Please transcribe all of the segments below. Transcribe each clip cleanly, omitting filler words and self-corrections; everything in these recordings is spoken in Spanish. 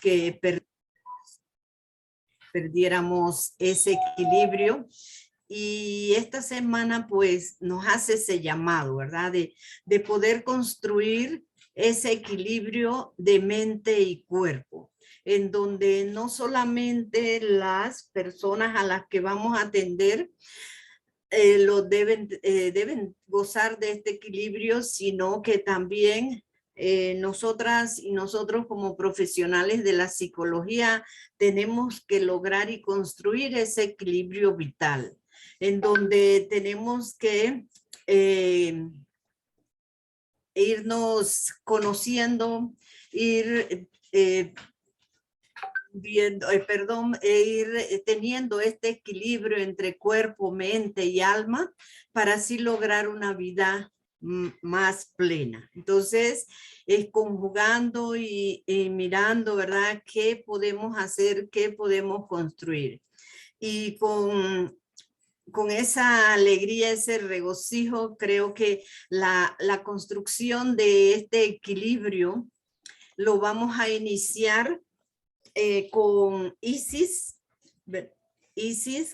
que perdiéramos ese equilibrio. Y esta semana pues nos hace ese llamado, ¿verdad? De poder construir ese equilibrio de mente y cuerpo, en donde no solamente las personas a las que vamos a atender deben gozar de este equilibrio, sino que también nosotras y nosotros como profesionales de la psicología tenemos que lograr y construir ese equilibrio vital, en donde tenemos que irnos conociendo, ir ir teniendo este equilibrio entre cuerpo, mente y alma para así lograr una vida más plena. Entonces, conjugando y mirando, ¿verdad? ¿Qué podemos hacer? ¿Qué podemos construir? Y con esa alegría, ese regocijo, creo que la construcción de este equilibrio lo vamos a iniciar con Isis,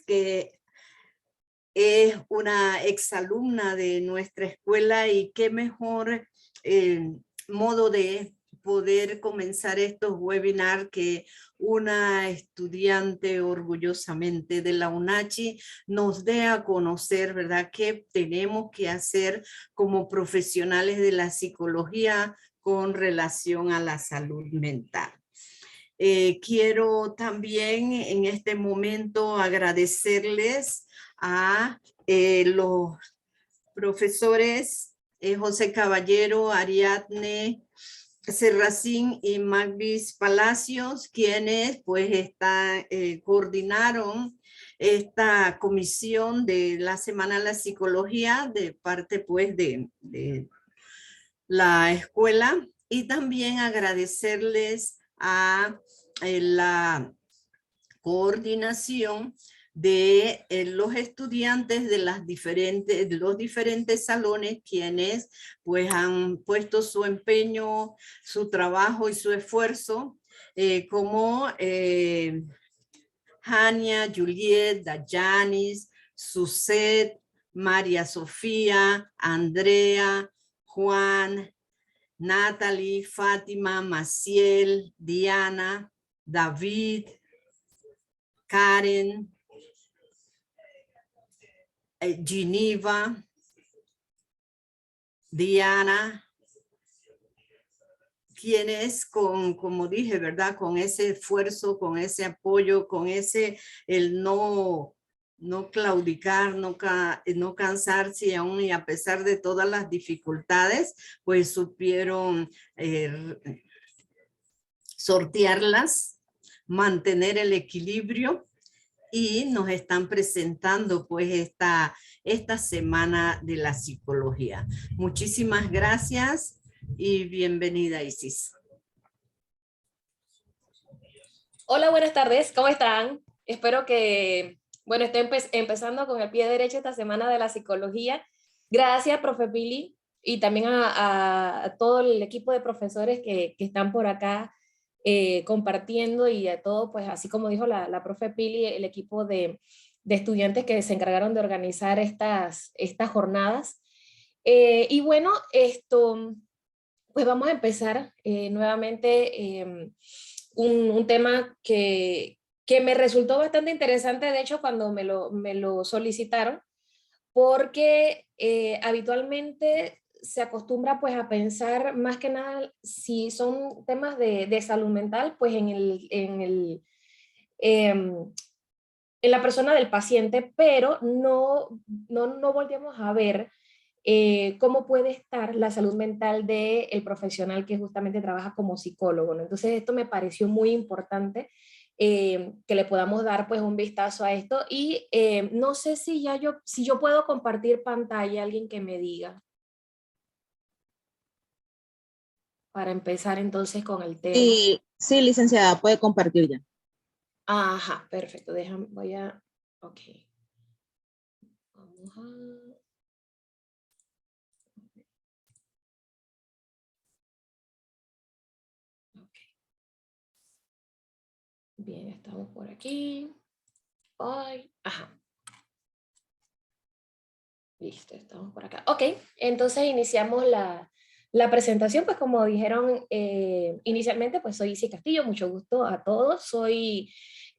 que es una exalumna de nuestra escuela, y qué mejor modo de poder comenzar estos webinars que una estudiante orgullosamente de la UNACHI nos dé a conocer, ¿verdad?, qué tenemos que hacer como profesionales de la psicología con relación a la salud mental. Quiero también en este momento agradecerles a los profesores José Caballero, Ariadne Serracín y Magvis Palacios, quienes pues coordinaron esta comisión de la Semana de la Psicología de parte pues de la escuela, y también agradecerles a la coordinación de los estudiantes de los diferentes salones, quienes pues han puesto su empeño, su trabajo y su esfuerzo, como Hania, Juliet, Dayanis, Suset, María Sofía, Andrea, Juan, Natalie, Fátima, Maciel, Diana, David, Karen, Geneva, Diana, quienes como dije, ¿verdad?, con ese esfuerzo, con ese apoyo, con el no claudicar, no cansarse, y aún y a pesar de todas las dificultades, pues supieron sortearlas, mantener el equilibrio, y nos están presentando pues esta semana de la psicología. Muchísimas gracias y bienvenida, Isis. Hola, buenas tardes, ¿cómo están? Espero que, bueno, estén empezando con el pie derecho esta semana de la psicología. Gracias, profe Pili, y también a todo el equipo de profesores que están por acá compartiendo, y a todo, pues así como dijo la profe Pili, el equipo de estudiantes que se encargaron de organizar estas jornadas. Y bueno, pues vamos a empezar nuevamente un tema que me resultó bastante interesante, de hecho, cuando me lo solicitaron, porque habitualmente se acostumbra pues a pensar más que nada, si son temas de salud mental, pues en la persona del paciente, pero no volvemos a ver cómo puede estar la salud mental del profesional que justamente trabaja como psicólogo, ¿no? Entonces esto me pareció muy importante, que le podamos dar pues un vistazo a esto, y no sé si yo puedo compartir pantalla, alguien que me diga, para empezar entonces con el tema. Sí, licenciada, puede compartir ya. Ajá, perfecto, ok. Vamos a... Bien, estamos por aquí. Ay, ajá. Listo, estamos por acá. Ok, entonces iniciamos la presentación, pues como dijeron inicialmente, pues soy Isi Castillo, mucho gusto a todos. Soy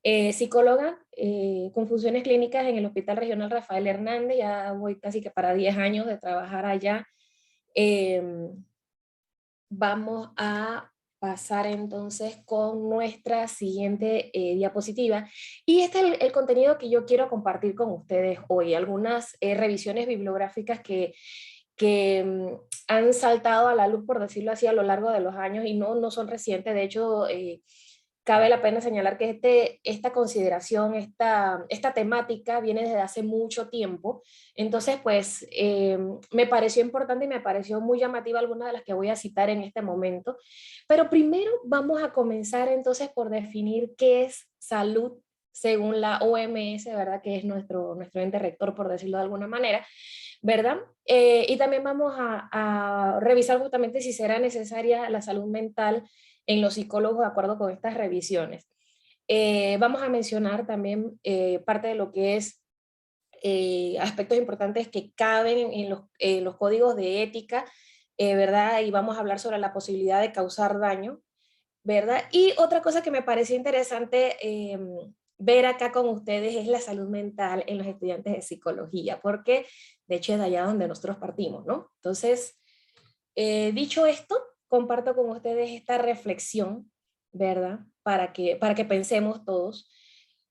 psicóloga con funciones clínicas en el Hospital Regional Rafael Hernández, ya voy casi que para 10 años de trabajar allá. Vamos a pasar entonces con nuestra siguiente diapositiva. Y este es el contenido que yo quiero compartir con ustedes hoy. Algunas revisiones bibliográficas que han saltado a la luz, por decirlo así, a lo largo de los años y no son recientes. De hecho, cabe la pena señalar que esta consideración, esta temática viene desde hace mucho tiempo. Entonces, pues, me pareció importante y me pareció muy llamativa algunas de las que voy a citar en este momento. Pero primero vamos a comenzar entonces por definir qué es salud según la OMS, ¿verdad? Que es nuestro ente rector, por decirlo de alguna manera, ¿verdad? Y también vamos a revisar justamente si será necesaria la salud mental en los psicólogos de acuerdo con estas revisiones. Vamos a mencionar también parte de lo que es aspectos importantes que caben en los códigos de ética, ¿verdad? Y vamos a hablar sobre la posibilidad de causar daño, ¿verdad? Y otra cosa que me pareció interesante ver acá con ustedes es la salud mental en los estudiantes de psicología, porque de hecho es de allá donde nosotros partimos, ¿no? Entonces, dicho esto, comparto con ustedes esta reflexión, ¿verdad? Para que pensemos todos.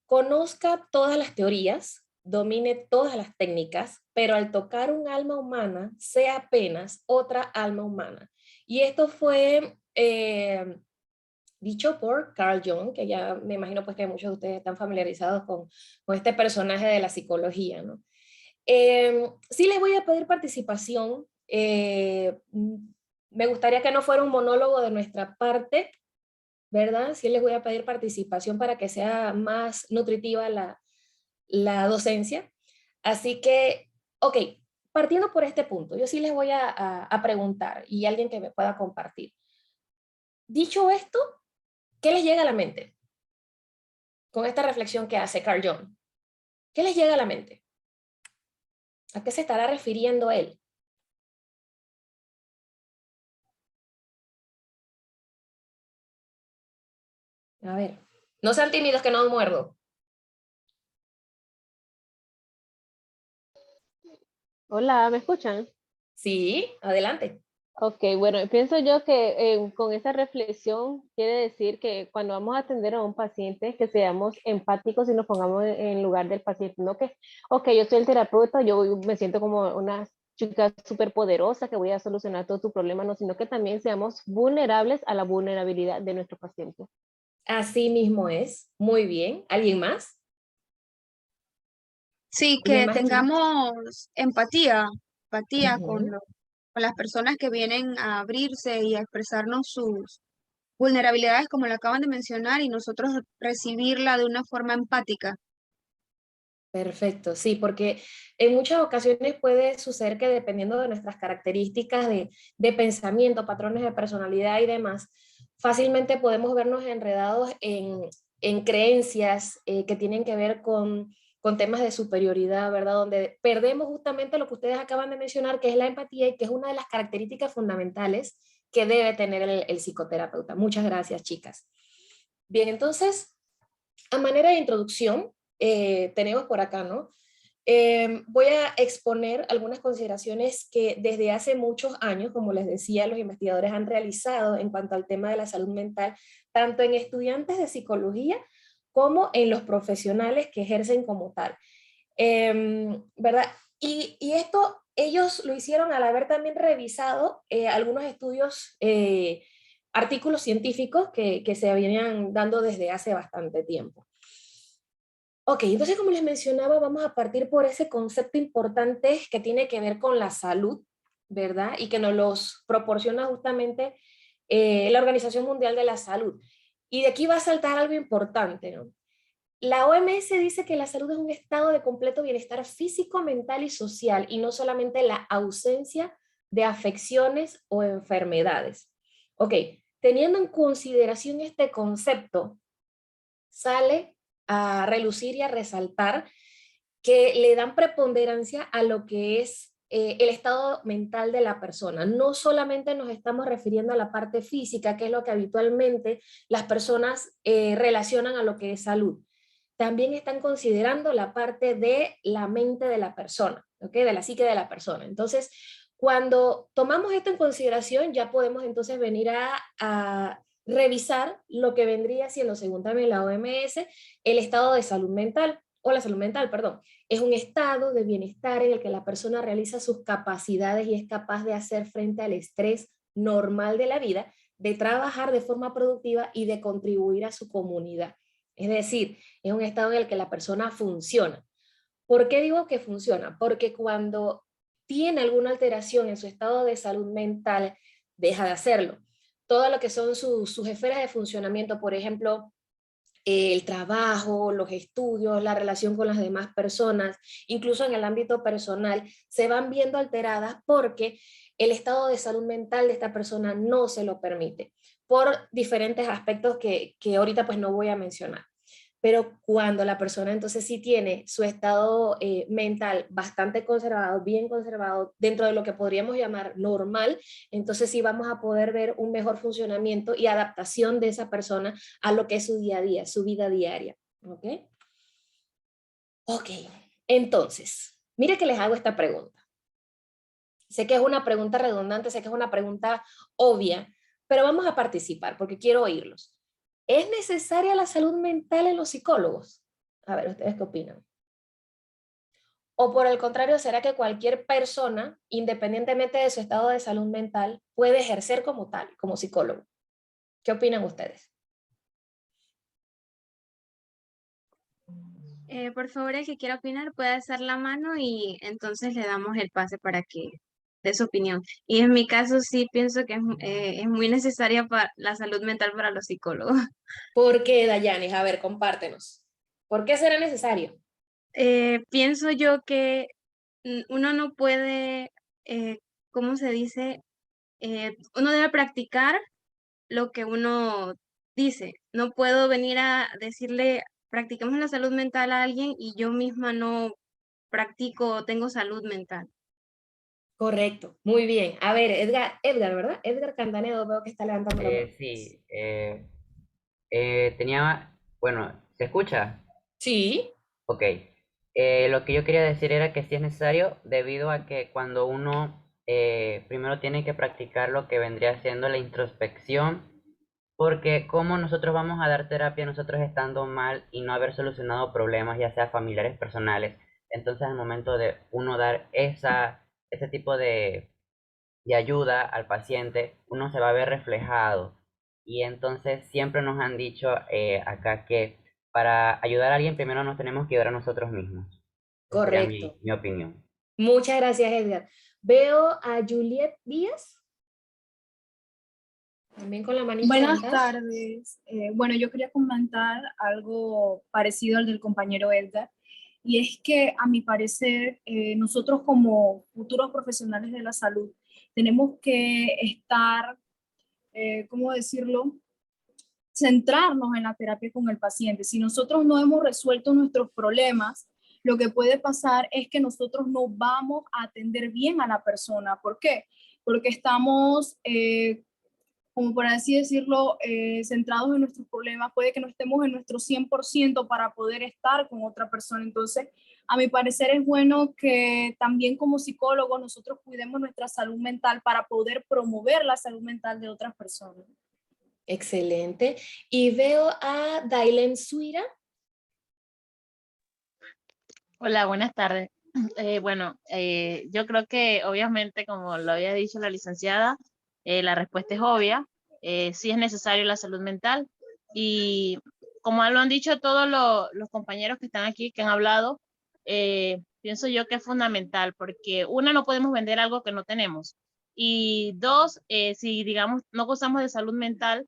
Conozca todas las teorías, domine todas las técnicas, pero al tocar un alma humana, sea apenas otra alma humana. Y esto fue dicho por Carl Jung, que ya me imagino pues que muchos de ustedes están familiarizados con este personaje de la psicología, ¿no? Sí les voy a pedir participación. Me gustaría que no fuera un monólogo de nuestra parte, ¿verdad? Sí les voy a pedir participación para que sea más nutritiva la docencia. Así que, ok, partiendo por este punto, yo sí les voy a preguntar y alguien que me pueda compartir. Dicho esto, ¿qué les llega a la mente con esta reflexión que hace Carl Jung? ¿Qué les llega a la mente? ¿A qué se estará refiriendo él? A ver, no sean tímidos que no muerdo. Hola, ¿me escuchan? Sí, adelante. Ok, bueno, pienso yo que con esa reflexión quiere decir que cuando vamos a atender a un paciente, que seamos empáticos y nos pongamos en lugar del paciente, no que, ok, yo soy el terapeuta, yo me siento como una chica súper poderosa que voy a solucionar todo tu problema, no, sino que también seamos vulnerables a la vulnerabilidad de nuestro paciente. Así mismo es. Muy bien. ¿Alguien más? Sí, ¿Alguien que más, chicos? tengamos empatía Ujú. con las personas que vienen a abrirse y a expresarnos sus vulnerabilidades, como lo acaban de mencionar, y nosotros recibirla de una forma empática. Perfecto, sí, porque en muchas ocasiones puede suceder que dependiendo de nuestras características de pensamiento, patrones de personalidad y demás, fácilmente podemos vernos enredados en creencias que tienen que ver con temas de superioridad, ¿verdad? Donde perdemos justamente lo que ustedes acaban de mencionar, que es la empatía y que es una de las características fundamentales que debe tener el psicoterapeuta. Muchas gracias, chicas. Bien, entonces, a manera de introducción, tenemos por acá, ¿no? Voy a exponer algunas consideraciones que desde hace muchos años, como les decía, los investigadores han realizado en cuanto al tema de la salud mental, tanto en estudiantes de psicología como en los profesionales que ejercen como tal. ¿Verdad? Y esto ellos lo hicieron al haber también revisado algunos estudios, artículos científicos que se venían dando desde hace bastante tiempo. Ok, entonces como les mencionaba, vamos a partir por ese concepto importante que tiene que ver con la salud, ¿verdad? Y que nos los proporciona justamente la Organización Mundial de la Salud. Y de aquí va a saltar algo importante, ¿no? La OMS dice que la salud es un estado de completo bienestar físico, mental y social, y no solamente la ausencia de afecciones o enfermedades. Ok, teniendo en consideración este concepto, sale a relucir y a resaltar que le dan preponderancia a lo que es el estado mental de la persona. No solamente nos estamos refiriendo a la parte física, que es lo que habitualmente las personas relacionan a lo que es salud. También están considerando la parte de la mente de la persona, ¿ok? De la psique de la persona. Entonces, cuando tomamos esto en consideración, ya podemos entonces venir a revisar lo que vendría siendo, según también la OMS, el estado de salud mental, o la salud mental, perdón. Es un estado de bienestar en el que la persona realiza sus capacidades y es capaz de hacer frente al estrés normal de la vida, de trabajar de forma productiva y de contribuir a su comunidad. Es decir, es un estado en el que la persona funciona. ¿Por qué digo que funciona? Porque cuando tiene alguna alteración en su estado de salud mental, deja de hacerlo. Todo lo que son sus esferas de funcionamiento, por ejemplo, el trabajo, los estudios, la relación con las demás personas, incluso en el ámbito personal, se van viendo alteradas porque el estado de salud mental de esta persona no se lo permite, por diferentes aspectos que ahorita pues no voy a mencionar. Pero cuando la persona entonces sí tiene su estado mental bastante conservado, bien conservado, dentro de lo que podríamos llamar normal, entonces sí vamos a poder ver un mejor funcionamiento y adaptación de esa persona a lo que es su día a día, su vida diaria. ¿Ok? Ok, entonces, mire que les hago esta pregunta. Sé que es una pregunta redundante, sé que es una pregunta obvia, pero vamos a participar porque quiero oírlos. ¿Es necesaria la salud mental en los psicólogos? A ver, ¿ustedes qué opinan? O por el contrario, ¿será que cualquier persona, independientemente de su estado de salud mental, puede ejercer como tal, como psicólogo? ¿Qué opinan ustedes? Por favor, el que quiera opinar puede alzar la mano y entonces le damos el pase para que dé su opinión. Y en mi caso sí pienso que es muy necesaria para la salud mental para los psicólogos. ¿Por qué, Dayanis? A ver, compártenos. ¿Por qué será necesario? Pienso yo que uno no puede, ¿cómo se dice? Uno debe practicar lo que uno dice. No puedo venir a decirle, practiquemos la salud mental a alguien y yo misma no practico o tengo salud mental. Correcto, muy bien. A ver, Edgar, ¿verdad? Edgar Candanedo, veo que está levantando la mano. Sí, bueno, ¿se escucha? Sí, Ok. Lo que yo quería decir era que sí es necesario debido a que cuando uno primero tiene que practicar lo que vendría siendo la introspección, porque como nosotros vamos a dar terapia nosotros estando mal y no haber solucionado problemas, ya sea familiares, personales, entonces al momento de uno dar ese tipo de ayuda al paciente, uno se va a ver reflejado. Y entonces siempre nos han dicho acá que para ayudar a alguien primero nos tenemos que ayudar a nosotros mismos. Esa sería correcto. mi opinión. Muchas gracias, Edgar. Veo a Juliet Díaz, también con la manito Buenas levantada. tardes. Bueno, yo quería comentar algo parecido al del compañero Edgar, y es que a mi parecer nosotros como futuros profesionales de la salud tenemos que estar, ¿cómo decirlo?, centrarnos en la terapia con el paciente. Si nosotros no hemos resuelto nuestros problemas, lo que puede pasar es que nosotros no vamos a atender bien a la persona. ¿Por qué? Porque estamos como por así decirlo, centrados en nuestros problemas, puede que no estemos en nuestro 100% para poder estar con otra persona. Entonces, a mi parecer es bueno que también como psicólogos nosotros cuidemos nuestra salud mental para poder promover la salud mental de otras personas. Excelente. Y veo a Dailen Suira. Hola, buenas tardes. Yo creo que obviamente, como lo había dicho la licenciada, la respuesta es obvia. Sí es necesario la salud mental y como lo han dicho todos los compañeros que están aquí, que han hablado, pienso yo que es fundamental porque una, no podemos vender algo que no tenemos y dos, si digamos no gozamos de salud mental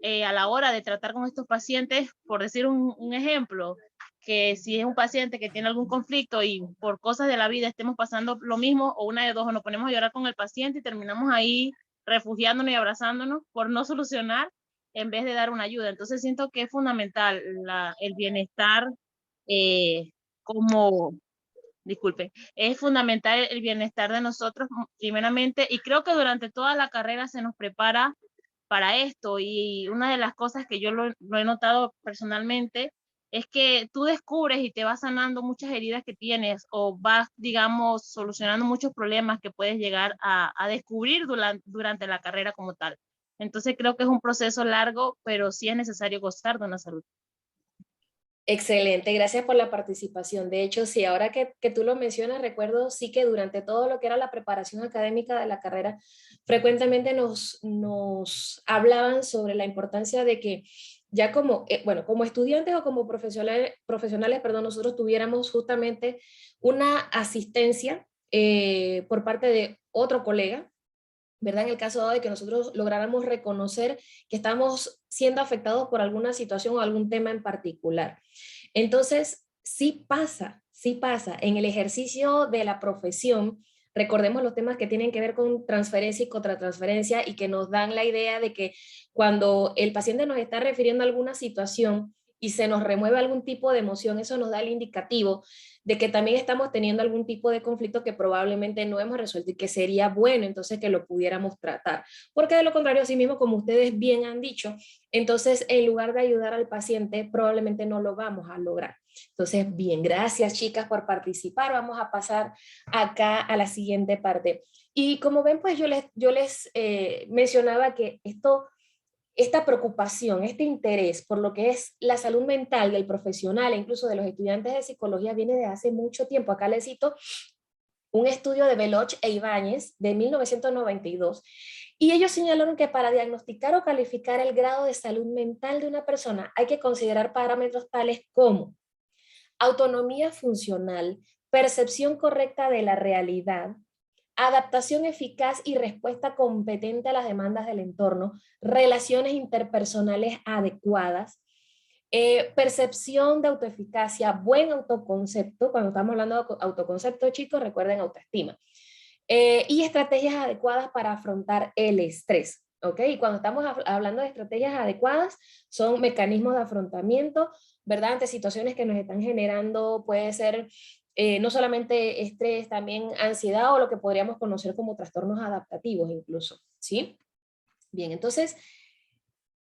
a la hora de tratar con estos pacientes, por decir un ejemplo, que si es un paciente que tiene algún conflicto y por cosas de la vida estemos pasando lo mismo, o una de dos, o nos ponemos a llorar con el paciente y terminamos ahí refugiándonos y abrazándonos por no solucionar, en vez de dar una ayuda. Entonces siento que es fundamental el bienestar disculpe, es fundamental el bienestar de nosotros primeramente, y creo que durante toda la carrera se nos prepara para esto, y una de las cosas que yo lo he notado personalmente es que tú descubres y te vas sanando muchas heridas que tienes, o vas, digamos, solucionando muchos problemas que puedes llegar a descubrir durante la carrera como tal. Entonces creo que es un proceso largo, pero sí es necesario gozar de una salud. Excelente, gracias por la participación. De hecho, sí, ahora que tú lo mencionas, recuerdo sí que durante todo lo que era la preparación académica de la carrera, frecuentemente nos hablaban sobre la importancia de que ya como, bueno, como estudiantes o como profesionales, perdón, nosotros tuviéramos justamente una asistencia por parte de otro colega, ¿verdad? En el caso de que nosotros lográramos reconocer que estamos siendo afectados por alguna situación o algún tema en particular. Entonces, sí pasa en el ejercicio de la profesión. Recordemos los temas que tienen que ver con transferencia y contratransferencia, y que nos dan la idea de que cuando el paciente nos está refiriendo a alguna situación y se nos remueve algún tipo de emoción, eso nos da el indicativo de que también estamos teniendo algún tipo de conflicto que probablemente no hemos resuelto y que sería bueno entonces que lo pudiéramos tratar. Porque de lo contrario, así mismo, como ustedes bien han dicho, entonces en lugar de ayudar al paciente, probablemente no lo vamos a lograr. Entonces, bien, gracias chicas por participar. Vamos a pasar acá a la siguiente parte. Y como ven, pues yo les mencionaba que esta preocupación, este interés por lo que es la salud mental del profesional e incluso de los estudiantes de psicología viene de hace mucho tiempo. Acá les cito un estudio de Veloch e Ibáñez de 1992, y ellos señalaron que para diagnosticar o calificar el grado de salud mental de una persona hay que considerar parámetros tales como autonomía funcional, percepción correcta de la realidad, adaptación eficaz y respuesta competente a las demandas del entorno, relaciones interpersonales adecuadas, percepción de autoeficacia, buen autoconcepto. Cuando estamos hablando de autoconcepto, chicos, recuerden autoestima, y estrategias adecuadas para afrontar el estrés. ¿Ok? Y cuando estamos hablando de estrategias adecuadas, son mecanismos de afrontamiento, ¿verdad? Ante situaciones que nos están generando, puede ser no solamente estrés, también ansiedad, o lo que podríamos conocer como trastornos adaptativos incluso, ¿sí? Bien, entonces,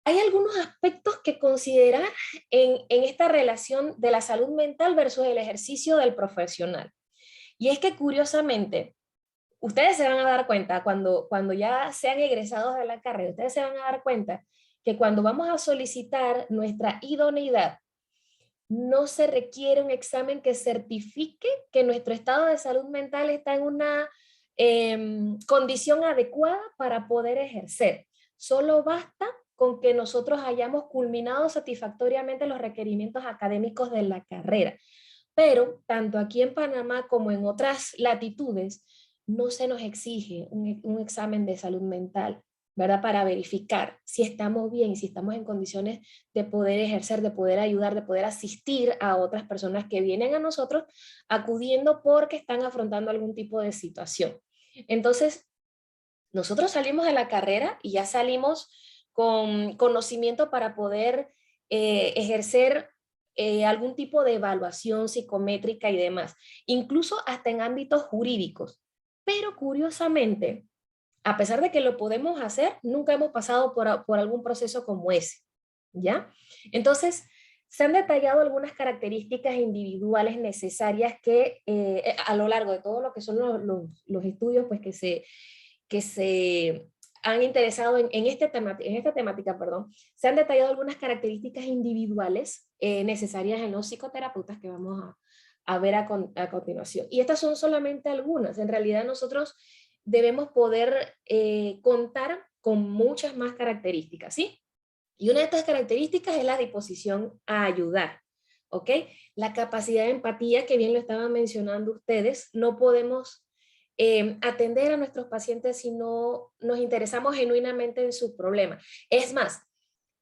hay algunos aspectos que considerar en esta relación de la salud mental versus el ejercicio del profesional. Y es que curiosamente, ustedes se van a dar cuenta cuando ya sean egresados de la carrera, ustedes se van a dar cuenta que cuando vamos a solicitar nuestra idoneidad, no se requiere un examen que certifique que nuestro estado de salud mental está en una condición adecuada para poder ejercer. Solo basta con que nosotros hayamos culminado satisfactoriamente los requerimientos académicos de la carrera. Pero tanto aquí en Panamá como en otras latitudes, no se nos exige un examen de salud mental, ¿verdad? Para verificar si estamos bien y si estamos en condiciones de poder ejercer, de poder ayudar, de poder asistir a otras personas que vienen a nosotros acudiendo porque están afrontando algún tipo de situación. Entonces, nosotros salimos de la carrera y ya salimos con conocimiento para poder ejercer algún tipo de evaluación psicométrica y demás, incluso hasta en ámbitos jurídicos. Pero curiosamente, a pesar de que lo podemos hacer, nunca hemos pasado por algún proceso como ese, ¿ya? Entonces, se han detallado algunas características individuales necesarias que a lo largo de todo lo que son los estudios, pues que se han interesado en esta temática, perdón, se han detallado algunas características individuales necesarias en los psicoterapeutas que vamos a ver a continuación. Y estas son solamente algunas. En realidad nosotros debemos poder contar con muchas más características, ¿sí? Y una de estas características es la disposición a ayudar, ¿ok? La capacidad de empatía, que bien lo estaban mencionando ustedes. No podemos atender a nuestros pacientes si no nos interesamos genuinamente en sus problemas. Es más,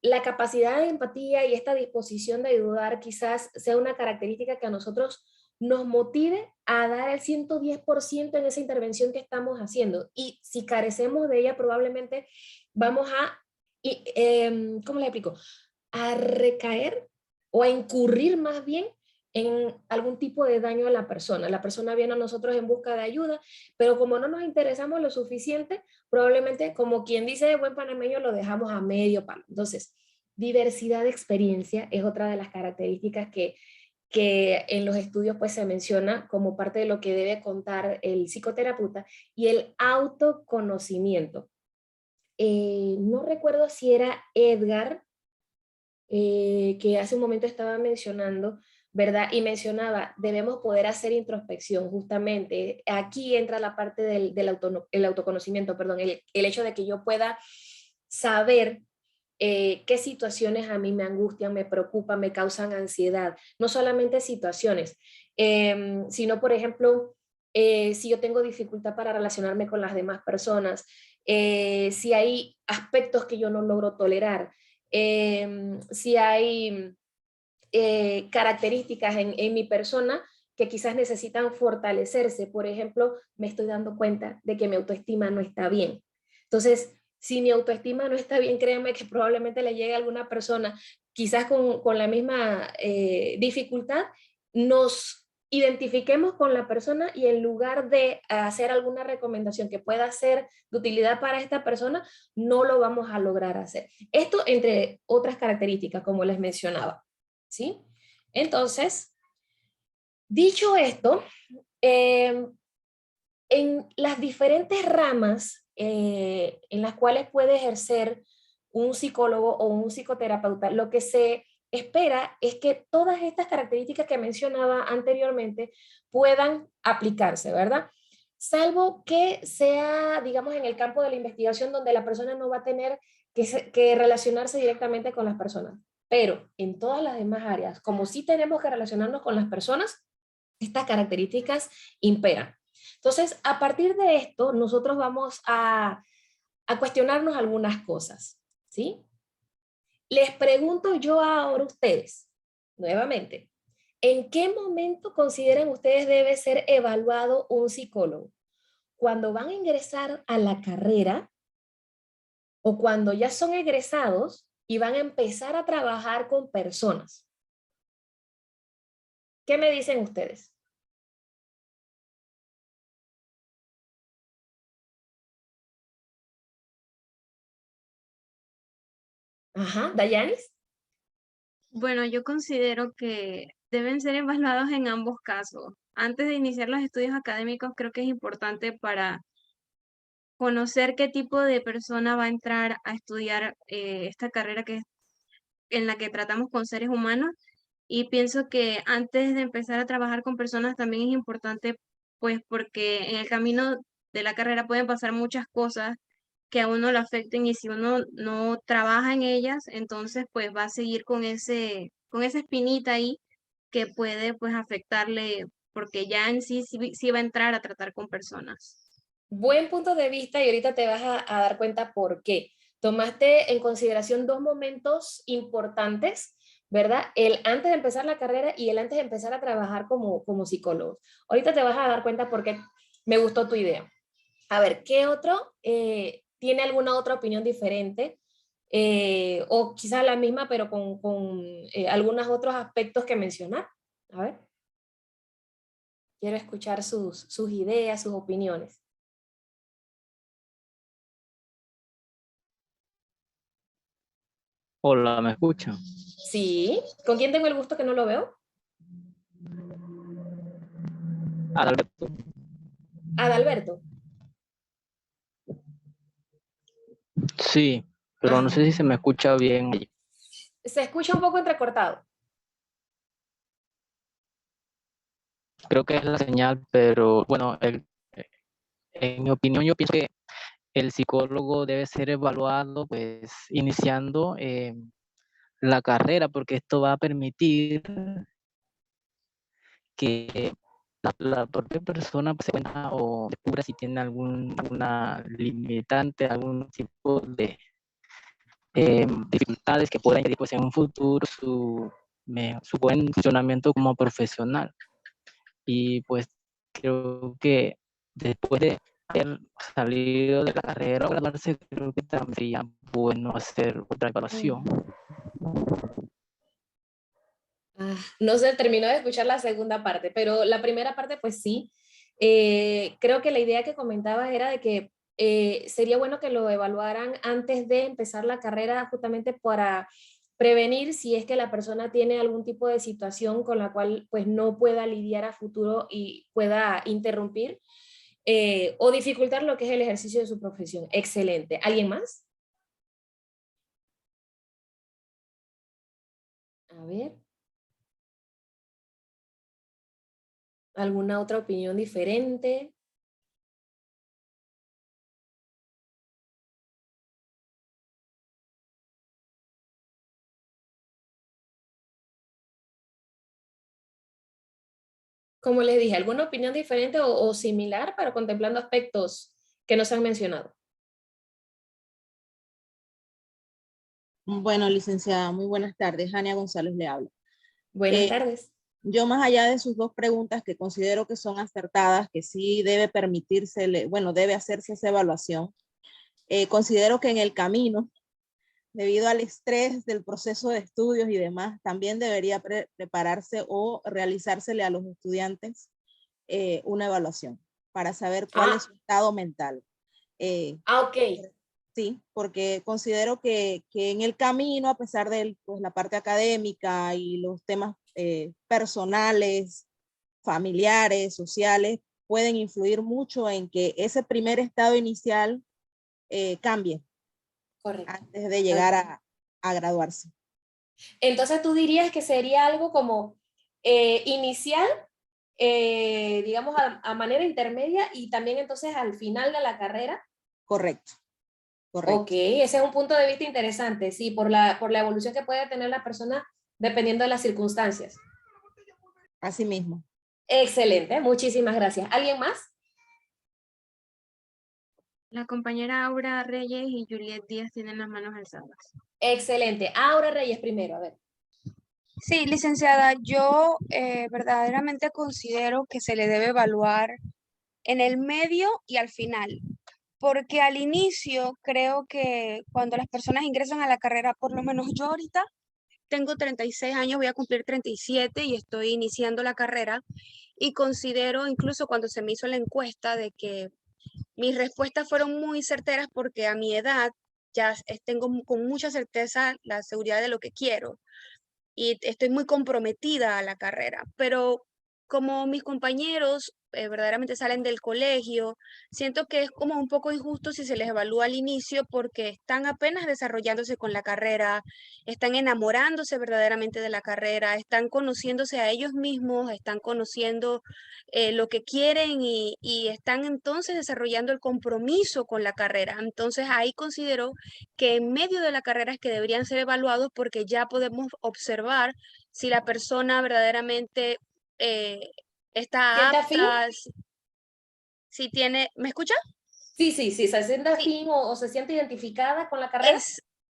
la capacidad de empatía y esta disposición de ayudar quizás sea una característica que a nosotros nos motive a dar el 110% en esa intervención que estamos haciendo. Y si carecemos de ella, probablemente vamos a y, ¿cómo le explico? A recaer o a incurrir más bien en algún tipo de daño a la persona. La persona viene a nosotros en busca de ayuda, pero como no nos interesamos lo suficiente, probablemente, como quien dice de buen panameño, lo dejamos a medio palo. Entonces, diversidad de experiencia es otra de las características que en los estudios pues se menciona como parte de lo que debe contar el psicoterapeuta, y el autoconocimiento. No recuerdo si era Edgar, que hace un momento estaba mencionando, ¿verdad? Y mencionaba, debemos poder hacer introspección, justamente. Aquí entra la parte el autoconocimiento, perdón, el hecho de que yo pueda saber qué situaciones a mí me angustian, me preocupan, me causan ansiedad. No solamente situaciones, sino, por ejemplo, si yo tengo dificultad para relacionarme con las demás personas, si hay aspectos que yo no logro tolerar, si hay características en mi persona que quizás necesitan fortalecerse. Por ejemplo, me estoy dando cuenta de que mi autoestima no está bien. Entonces, si mi autoestima no está bien, créanme que probablemente le llegue a alguna persona, quizás con la misma dificultad, nos identifiquemos con la persona y en lugar de hacer alguna recomendación que pueda ser de utilidad para esta persona, no lo vamos a lograr hacer. Esto entre otras características, como les mencionaba, ¿sí? Entonces, dicho esto, en las diferentes ramas en las cuales puede ejercer un psicólogo o un psicoterapeuta, lo que se espera es que todas estas características que mencionaba anteriormente puedan aplicarse, ¿verdad? Salvo que sea, digamos, en el campo de la investigación donde la persona no va a tener que relacionarse directamente con las personas. Pero en todas las demás áreas, como sí tenemos que relacionarnos con las personas, estas características imperan. Entonces, a partir de esto, nosotros vamos a cuestionarnos algunas cosas, ¿sí? Les pregunto yo ahora a ustedes, nuevamente, ¿en qué momento consideran ustedes debe ser evaluado un psicólogo? ¿Cuando van a ingresar a la carrera o cuando ya son egresados y van a empezar a trabajar con personas? ¿Qué me dicen ustedes? Ajá, Dayanis. Bueno, yo considero que deben ser evaluados en ambos casos. Antes de iniciar los estudios académicos, creo que es importante para conocer qué tipo de persona va a entrar a estudiar esta carrera en la que tratamos con seres humanos. Y pienso que antes de empezar a trabajar con personas también es importante, pues porque en el camino de la carrera pueden pasar muchas cosas que a uno lo afecten, y si uno no trabaja en ellas, entonces pues va a seguir con esa espinita ahí que puede pues afectarle, porque ya en sí va a entrar a tratar con personas. Buen punto de vista, y ahorita te vas a dar cuenta por qué. Tomaste en consideración dos momentos importantes, ¿verdad? El antes de empezar la carrera y el antes de empezar a trabajar como psicólogo. Ahorita te vas a dar cuenta por qué me gustó tu idea. A ver, ¿qué otro tiene alguna otra opinión diferente? O quizás la misma, pero con algunos otros aspectos que mencionar. A ver, quiero escuchar sus ideas, sus opiniones. Hola, ¿me escuchan? Sí, ¿con quién tengo el gusto que no lo veo? Adalberto. Adalberto. Sí, pero no sé si se me escucha bien. Se escucha un poco entrecortado. Creo que es la señal, pero bueno, en mi opinión yo pienso que el psicólogo debe ser evaluado pues iniciando la carrera, porque esto va a permitir que la propia persona pues, se cuenta o descubra si tiene alguna limitante, algún tipo de dificultades que puedan impedir pues, en un futuro su buen funcionamiento como profesional. Y pues creo que después de haber salido de la carrera o graduarse, creo que también sería bueno hacer otra evaluación. No se terminó de escuchar la segunda parte, pero la primera parte, pues sí. Creo que la idea que comentaba era de que sería bueno que lo evaluaran antes de empezar la carrera, justamente para prevenir si es que la persona tiene algún tipo de situación con la cual pues no pueda lidiar a futuro y pueda interrumpir o dificultar lo que es el ejercicio de su profesión. Excelente. ¿Alguien más? A ver. ¿Alguna otra opinión diferente? Como les dije, ¿alguna opinión diferente o similar, pero contemplando aspectos que no se han mencionado? Bueno, licenciada, muy buenas tardes. Jania González le habla. Buenas tardes. Yo, más allá de sus dos preguntas que considero que son acertadas, que sí debe permitirse, bueno, debe hacerse esa evaluación, considero que en el camino, debido al estrés del proceso de estudios y demás, también debería prepararse o realizársele a los estudiantes una evaluación para saber cuál es su estado mental. Ok. Sí, porque considero que en el camino, a pesar de pues, la parte académica y los temas personales, familiares, sociales, pueden influir mucho en que ese primer estado inicial cambie. Correcto. Antes de llegar a graduarse. Entonces tú dirías que sería algo como inicial, digamos a manera intermedia y también entonces al final de la carrera. Correcto. Correcto. Ok, ese es un punto de vista interesante, sí, por la evolución que puede tener la persona dependiendo de las circunstancias. Así mismo. Excelente, muchísimas gracias. ¿Alguien más? La compañera Aura Reyes y Juliet Díaz tienen las manos alzadas. Excelente. Aura Reyes primero, a ver. Sí, licenciada, yo verdaderamente considero que se le debe evaluar en el medio y al final, porque al inicio creo que cuando las personas ingresan a la carrera, por lo menos yo ahorita tengo 36 años, voy a cumplir 37 y estoy iniciando la carrera y considero incluso cuando se me hizo la encuesta de que mis respuestas fueron muy certeras porque a mi edad ya tengo con mucha certeza la seguridad de lo que quiero y estoy muy comprometida a la carrera, pero como mis compañeros verdaderamente salen del colegio, siento que es como un poco injusto si se les evalúa al inicio porque están apenas desarrollándose con la carrera, están enamorándose verdaderamente de la carrera, están conociéndose a ellos mismos, están conociendo lo que quieren y están entonces desarrollando el compromiso con la carrera. Entonces ahí considero que en medio de la carrera es que deberían ser evaluados porque ya podemos observar si la persona verdaderamente está apta, si tiene, ¿me escucha? Sí, se siente afín o se siente identificada con la carrera.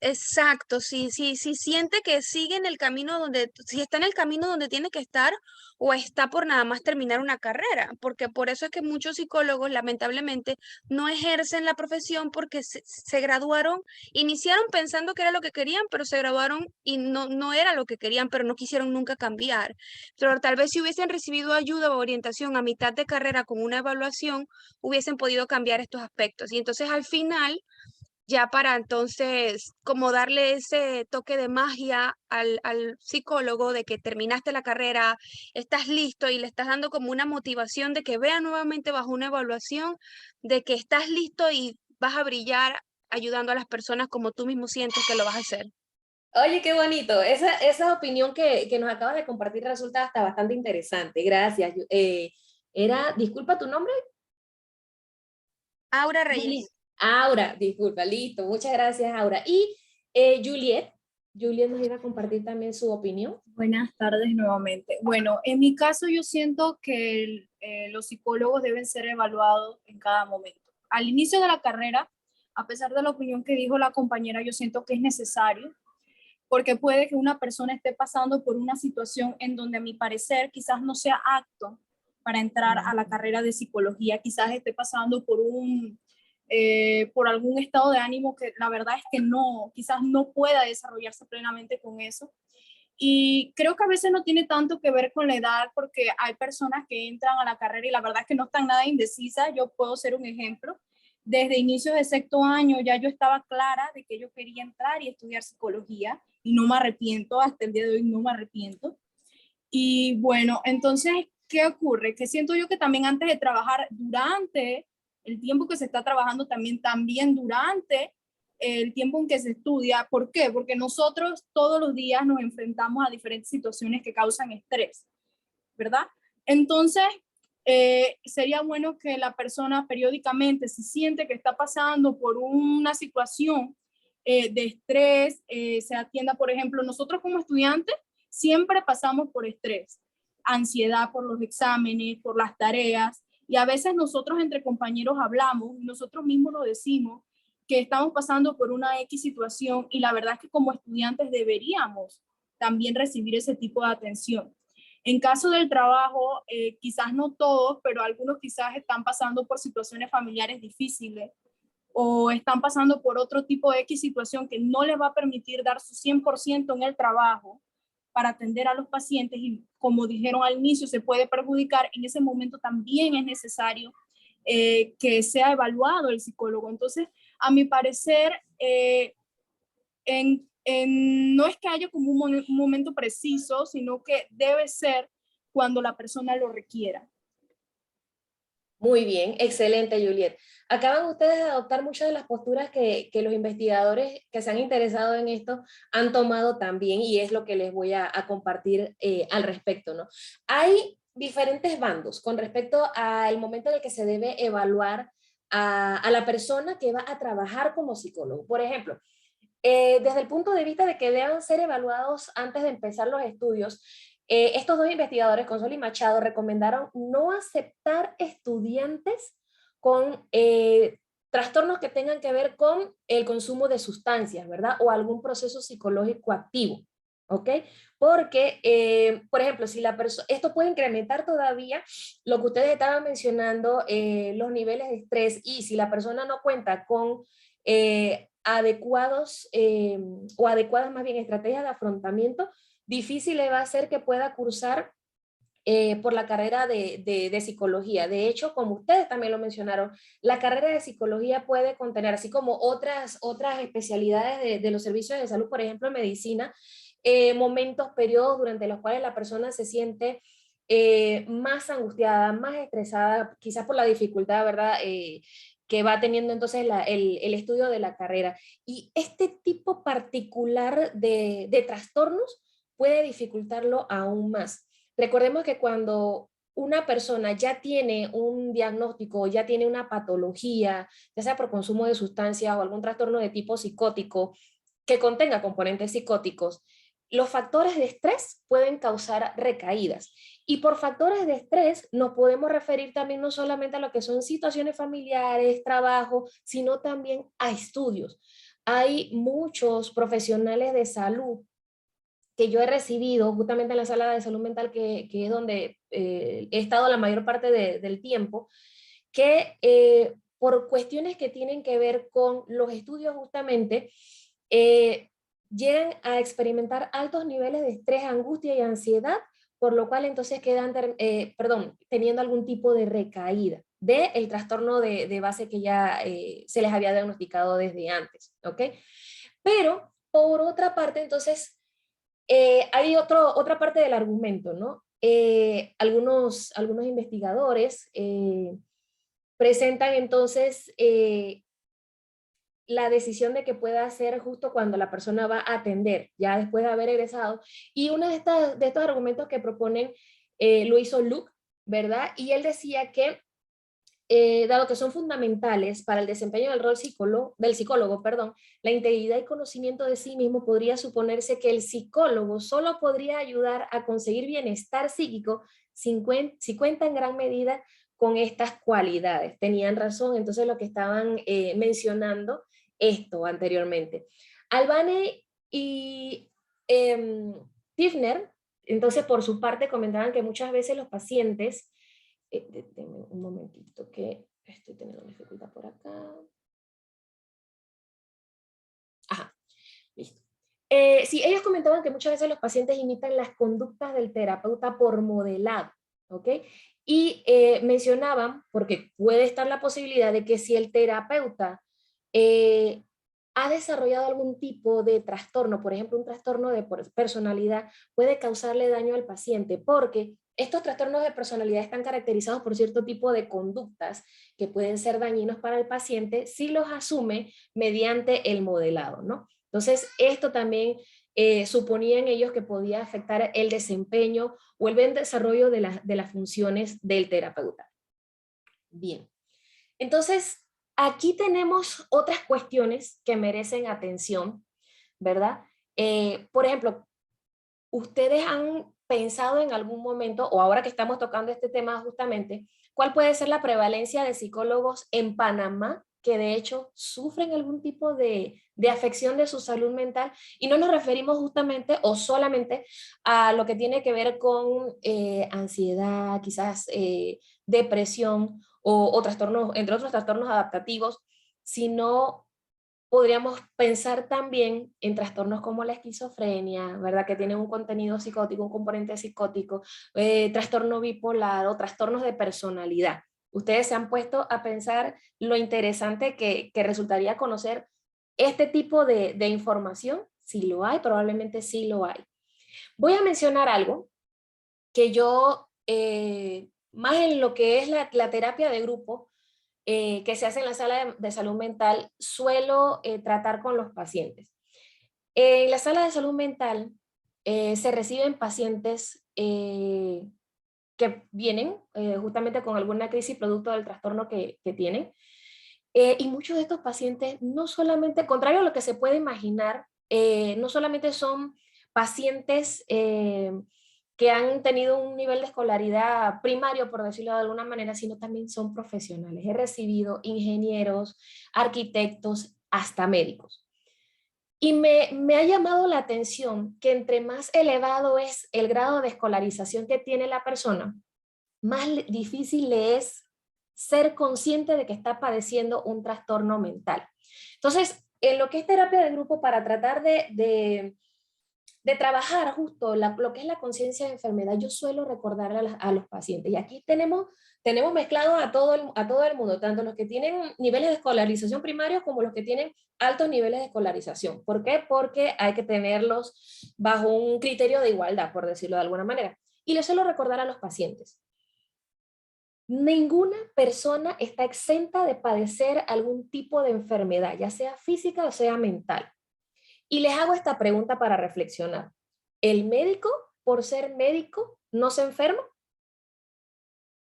Exacto, si siente que sigue en el camino donde, si está en el camino donde tiene que estar o está por nada más terminar una carrera, porque por eso es que muchos psicólogos lamentablemente no ejercen la profesión porque se graduaron, iniciaron pensando que era lo que querían, pero se graduaron y no era lo que querían, pero no quisieron nunca cambiar. Pero tal vez si hubiesen recibido ayuda o orientación a mitad de carrera con una evaluación, hubiesen podido cambiar estos aspectos. Y entonces al final ya para entonces como darle ese toque de magia al psicólogo de que terminaste la carrera, estás listo y le estás dando como una motivación de que vea nuevamente bajo una evaluación, de que estás listo y vas a brillar ayudando a las personas como tú mismo sientes que lo vas a hacer. Oye, qué bonito. Esa opinión que nos acabas de compartir resulta hasta bastante interesante. Gracias. Disculpa tu nombre. Aura Reyes. Aura, disculpa, listo. Muchas gracias, Aura. Y Juliet nos iba a compartir también su opinión. Buenas tardes nuevamente. Bueno, en mi caso yo siento que los psicólogos deben ser evaluados en cada momento. Al inicio de la carrera, a pesar de la opinión que dijo la compañera, yo siento que es necesario, porque puede que una persona esté pasando por una situación en donde a mi parecer quizás no sea apto para entrar a la carrera de psicología. Quizás esté pasando por algún estado de ánimo que la verdad es que no, quizás no pueda desarrollarse plenamente con eso. Y creo que a veces no tiene tanto que ver con la edad, porque hay personas que entran a la carrera y la verdad es que no están nada indecisas. Yo puedo ser un ejemplo. Desde inicios de sexto año ya yo estaba clara de que yo quería entrar y estudiar psicología y no me arrepiento, hasta el día de hoy no me arrepiento. Y bueno, entonces, ¿qué ocurre? Que siento yo que también antes de trabajar, durante el tiempo que se está trabajando, también durante el tiempo en que se estudia. ¿Por qué? Porque nosotros todos los días nos enfrentamos a diferentes situaciones que causan estrés, ¿verdad? Entonces, sería bueno que la persona periódicamente, si siente que está pasando por una situación de estrés, se atienda. Por ejemplo, nosotros como estudiantes siempre pasamos por estrés, ansiedad por los exámenes, por las tareas, y a veces nosotros entre compañeros hablamos, nosotros mismos lo decimos, que estamos pasando por una X situación, y la verdad es que como estudiantes deberíamos también recibir ese tipo de atención. En caso del trabajo, quizás no todos, pero algunos quizás están pasando por situaciones familiares difíciles o están pasando por otro tipo de X situación que no les va a permitir dar su 100% en el trabajo para atender a los pacientes, y como dijeron al inicio, se puede perjudicar. En ese momento también es necesario que sea evaluado el psicólogo. Entonces, a mi parecer, no es que haya como un momento preciso, sino que debe ser cuando la persona lo requiera. Muy bien, excelente, Juliet. Acaban ustedes de adoptar muchas de las posturas que los investigadores que se han interesado en esto han tomado también, y es lo que les voy a compartir al respecto, ¿no? Hay diferentes bandos con respecto al momento en el que se debe evaluar a la persona que va a trabajar como psicólogo. Por ejemplo, desde el punto de vista de que deban ser evaluados antes de empezar los estudios, estos dos investigadores, Consol y Machado, recomendaron no aceptar estudiantes con trastornos que tengan que ver con el consumo de sustancias, ¿verdad? O algún proceso psicológico activo, ¿ok? Porque, por ejemplo, si la persona, esto puede incrementar todavía lo que ustedes estaban mencionando, los niveles de estrés, y si la persona no cuenta con adecuadas más bien estrategias de afrontamiento, difícil le va a ser que pueda cursar por la carrera de psicología. De hecho, como ustedes también lo mencionaron, la carrera de psicología puede contener, así como otras especialidades de los servicios de salud, por ejemplo, medicina, momentos, periodos durante los cuales la persona se siente más angustiada, más estresada, quizás por la dificultad, ¿verdad? Que va teniendo entonces el estudio de la carrera. Y este tipo particular de trastornos puede dificultarlo aún más. Recordemos que cuando una persona ya tiene un diagnóstico, ya tiene una patología, ya sea por consumo de sustancias o algún trastorno de tipo psicótico que contenga componentes psicóticos, los factores de estrés pueden causar recaídas. Y por factores de estrés nos podemos referir también no solamente a lo que son situaciones familiares, trabajo, sino también a estudios. Hay muchos profesionales de salud que yo he recibido justamente en la sala de salud mental, que es donde he estado la mayor parte del tiempo, que por cuestiones que tienen que ver con los estudios justamente, llegan a experimentar altos niveles de estrés, angustia y ansiedad, por lo cual entonces quedan teniendo algún tipo de recaída del trastorno de base que ya se les había diagnosticado desde antes, ¿ok? Pero, por otra parte, entonces, hay otra parte del argumento, ¿no? Algunos investigadores presentan entonces la decisión de que pueda hacer justo cuando la persona va a atender, ya después de haber egresado. Y uno de estos argumentos que proponen lo hizo Luke, ¿verdad? Y él decía que dado que son fundamentales para el desempeño del rol del psicólogo, la integridad y conocimiento de sí mismo, podría suponerse que el psicólogo solo podría ayudar a conseguir bienestar psíquico si cuenta en gran medida con estas cualidades. Tenían razón, entonces, lo que estaban mencionando esto anteriormente. Albane y Tifner, entonces, por su parte, comentaban que muchas veces los pacientes Denme un momentito que estoy teniendo dificultad por acá. Ajá, listo. Sí, ellos comentaban que muchas veces los pacientes imitan las conductas del terapeuta por modelado, ¿ok? Y mencionaban, porque puede estar la posibilidad de que si el terapeuta ha desarrollado algún tipo de trastorno, por ejemplo, un trastorno de personalidad, puede causarle daño al paciente, porque estos trastornos de personalidad están caracterizados por cierto tipo de conductas que pueden ser dañinos para el paciente si los asume mediante el modelado, ¿no? Entonces, esto también suponían ellos que podía afectar el desempeño o el buen desarrollo de las funciones del terapeuta. Bien, entonces, aquí tenemos otras cuestiones que merecen atención, ¿verdad? Por ejemplo, ¿ustedes han pensado en algún momento, o ahora que estamos tocando este tema justamente, cuál puede ser la prevalencia de psicólogos en Panamá que de hecho sufren algún tipo de afección de su salud mental? Y no nos referimos justamente o solamente a lo que tiene que ver con ansiedad, quizás depresión o trastornos, entre otros trastornos adaptativos, sino podríamos pensar también en trastornos como la esquizofrenia, ¿verdad? Que tienen un contenido psicótico, un componente psicótico, trastorno bipolar o trastornos de personalidad. Ustedes se han puesto a pensar lo interesante que resultaría conocer este tipo de información. Si lo hay, probablemente sí lo hay. Voy a mencionar algo que yo, más en lo que es la terapia de grupo, que se hace en la sala de salud mental, suelo tratar con los pacientes. En la sala de salud mental se reciben pacientes que vienen justamente con alguna crisis producto del trastorno que tienen. Y muchos de estos pacientes no solamente, contrario a lo que se puede imaginar, no solamente son pacientes que han tenido un nivel de escolaridad primario, por decirlo de alguna manera, sino también son profesionales. He recibido ingenieros, arquitectos, hasta médicos. Y me ha llamado la atención que entre más elevado es el grado de escolarización que tiene la persona, más difícil le es ser consciente de que está padeciendo un trastorno mental. Entonces, en lo que es terapia de grupo, para tratar de trabajar justo lo que es la conciencia de enfermedad, yo suelo recordarle a los pacientes. Y aquí tenemos mezclado a todo el mundo, tanto los que tienen niveles de escolarización primarios como los que tienen altos niveles de escolarización. ¿Por qué? Porque hay que tenerlos bajo un criterio de igualdad, por decirlo de alguna manera. Y les suelo recordar a los pacientes: ninguna persona está exenta de padecer algún tipo de enfermedad, ya sea física o sea mental. Y les hago esta pregunta para reflexionar. ¿El médico, por ser médico, no se enferma?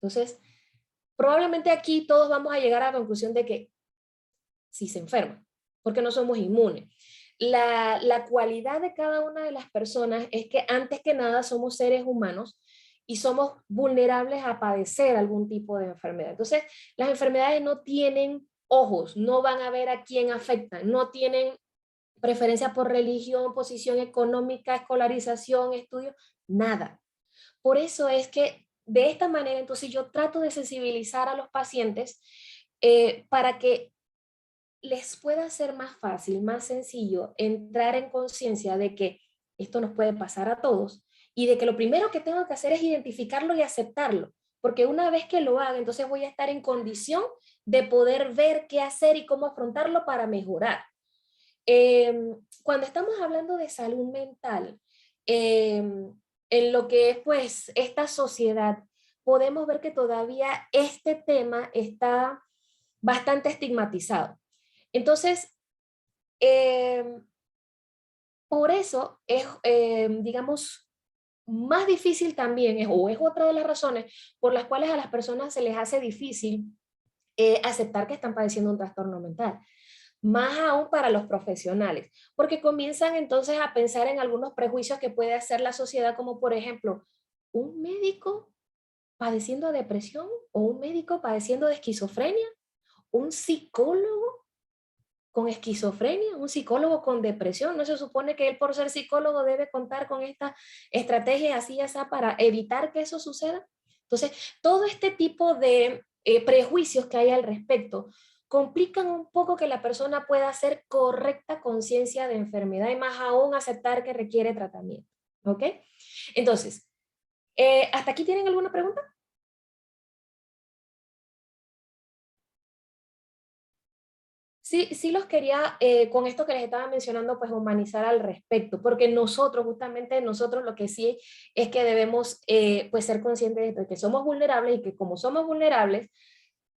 Entonces, probablemente aquí todos vamos a llegar a la conclusión de que sí se enferma, porque no somos inmunes. La cualidad de cada una de las personas es que antes que nada somos seres humanos y somos vulnerables a padecer algún tipo de enfermedad. Entonces, las enfermedades no tienen ojos, no van a ver a quién afectan, no tienen preferencia por religión, posición económica, escolarización, estudio, nada. Por eso es que de esta manera, entonces yo trato de sensibilizar a los pacientes para que les pueda ser más fácil, más sencillo entrar en conciencia de que esto nos puede pasar a todos y de que lo primero que tengo que hacer es identificarlo y aceptarlo, porque una vez que lo haga, entonces voy a estar en condición de poder ver qué hacer y cómo afrontarlo para mejorar. Cuando estamos hablando de salud mental, en lo que es pues esta sociedad, podemos ver que todavía este tema está bastante estigmatizado. Entonces, por eso es, digamos, más difícil también, o es otra de las razones por las cuales a las personas se les hace difícil aceptar que están padeciendo un trastorno mental. Más aún para los profesionales, porque comienzan entonces a pensar en algunos prejuicios que puede hacer la sociedad, como por ejemplo, un médico padeciendo de depresión o un médico padeciendo de esquizofrenia, un psicólogo con esquizofrenia, un psicólogo con depresión. ¿No se supone que él, por ser psicólogo, debe contar con esta estrategia así y así para evitar que eso suceda? Entonces, todo este tipo de prejuicios que hay al respecto complican un poco que la persona pueda hacer correcta conciencia de enfermedad y más aún aceptar que requiere tratamiento. ¿Ok? Entonces, ¿hasta aquí tienen alguna pregunta? Sí los quería, con esto que les estaba mencionando, pues humanizar al respecto, porque nosotros, justamente nosotros lo que sí es que debemos pues ser conscientes de que somos vulnerables y que como somos vulnerables,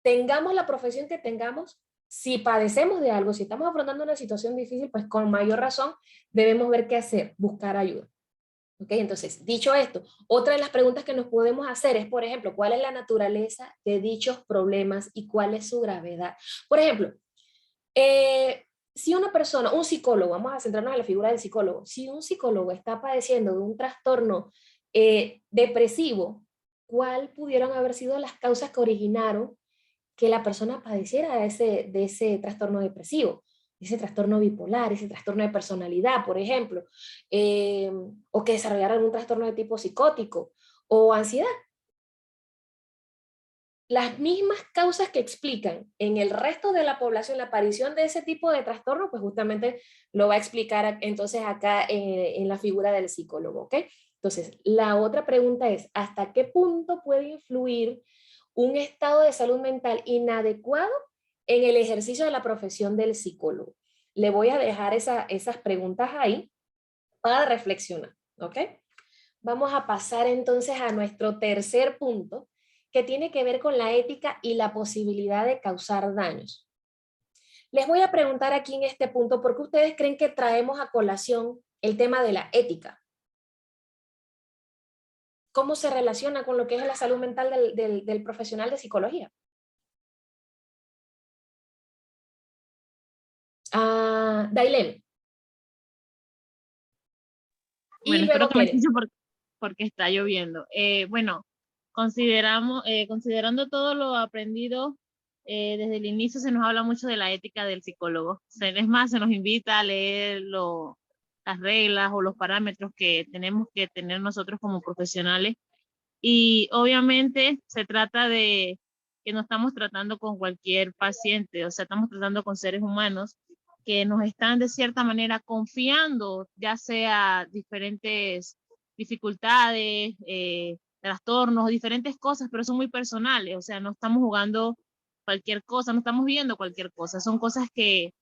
tengamos la profesión que tengamos, si padecemos de algo, si estamos afrontando una situación difícil, pues con mayor razón debemos ver qué hacer, buscar ayuda. ¿Ok? Entonces, dicho esto, otra de las preguntas que nos podemos hacer es, por ejemplo, ¿cuál es la naturaleza de dichos problemas y cuál es su gravedad? Por ejemplo, si una persona, un psicólogo, vamos a centrarnos en la figura del psicólogo, si un psicólogo está padeciendo de un trastorno depresivo, ¿cuál pudieron haber sido las causas que originaron que la persona padeciera de ese trastorno depresivo? Ese trastorno bipolar, ese trastorno de personalidad, por ejemplo, o que desarrollara algún trastorno de tipo psicótico o ansiedad. Las mismas causas que explican en el resto de la población la aparición de ese tipo de trastorno, pues justamente lo va a explicar entonces acá en la figura del psicólogo, ¿ok? Entonces, la otra pregunta es, ¿hasta qué punto puede influir un estado de salud mental inadecuado en el ejercicio de la profesión del psicólogo? Le voy a dejar esas preguntas ahí para reflexionar, ¿ok? Vamos a pasar entonces a nuestro tercer punto, que tiene que ver con la ética y la posibilidad de causar daños. Les voy a preguntar aquí en este punto, ¿por qué ustedes creen que traemos a colación el tema de la ética? ¿Cómo se relaciona con lo que es la salud mental del profesional de psicología? Dailem. Bueno, Y espero luego que me Keren. escuchen porque está lloviendo. Bueno, considerando todo lo aprendido desde el inicio, se nos habla mucho de la ética del psicólogo. Es más, se nos invita a leer las reglas o los parámetros que tenemos que tener nosotros como profesionales. Y obviamente se trata de que no estamos tratando con cualquier paciente, o sea, estamos tratando con seres humanos que nos están de cierta manera confiando, ya sea diferentes dificultades, trastornos, diferentes cosas, pero son muy personales, o sea, no estamos jugando cualquier cosa, no estamos viendo cualquier cosa, son cosas que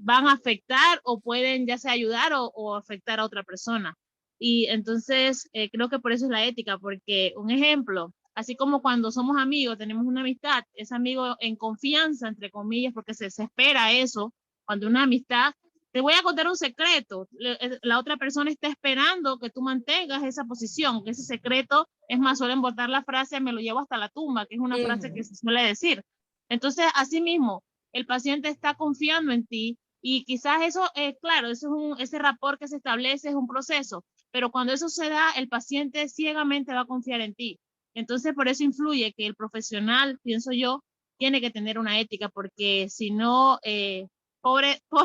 van a afectar o pueden ya sea ayudar o afectar a otra persona. Y entonces creo que por eso es la ética, porque un ejemplo, así como cuando somos amigos, tenemos una amistad, es amigo en confianza, entre comillas, porque se espera eso, cuando una amistad, te voy a contar un secreto, la otra persona está esperando que tú mantengas esa posición, que ese secreto, es más, suelen botar la frase, me lo llevo hasta la tumba, que es una frase que se suele decir. Entonces, así mismo, el paciente está confiando en ti y quizás eso, claro, ese rapport que se establece es un proceso, pero cuando eso se da, el paciente ciegamente va a confiar en ti. Entonces, por eso influye que el profesional, pienso yo, tiene que tener una ética, porque si no,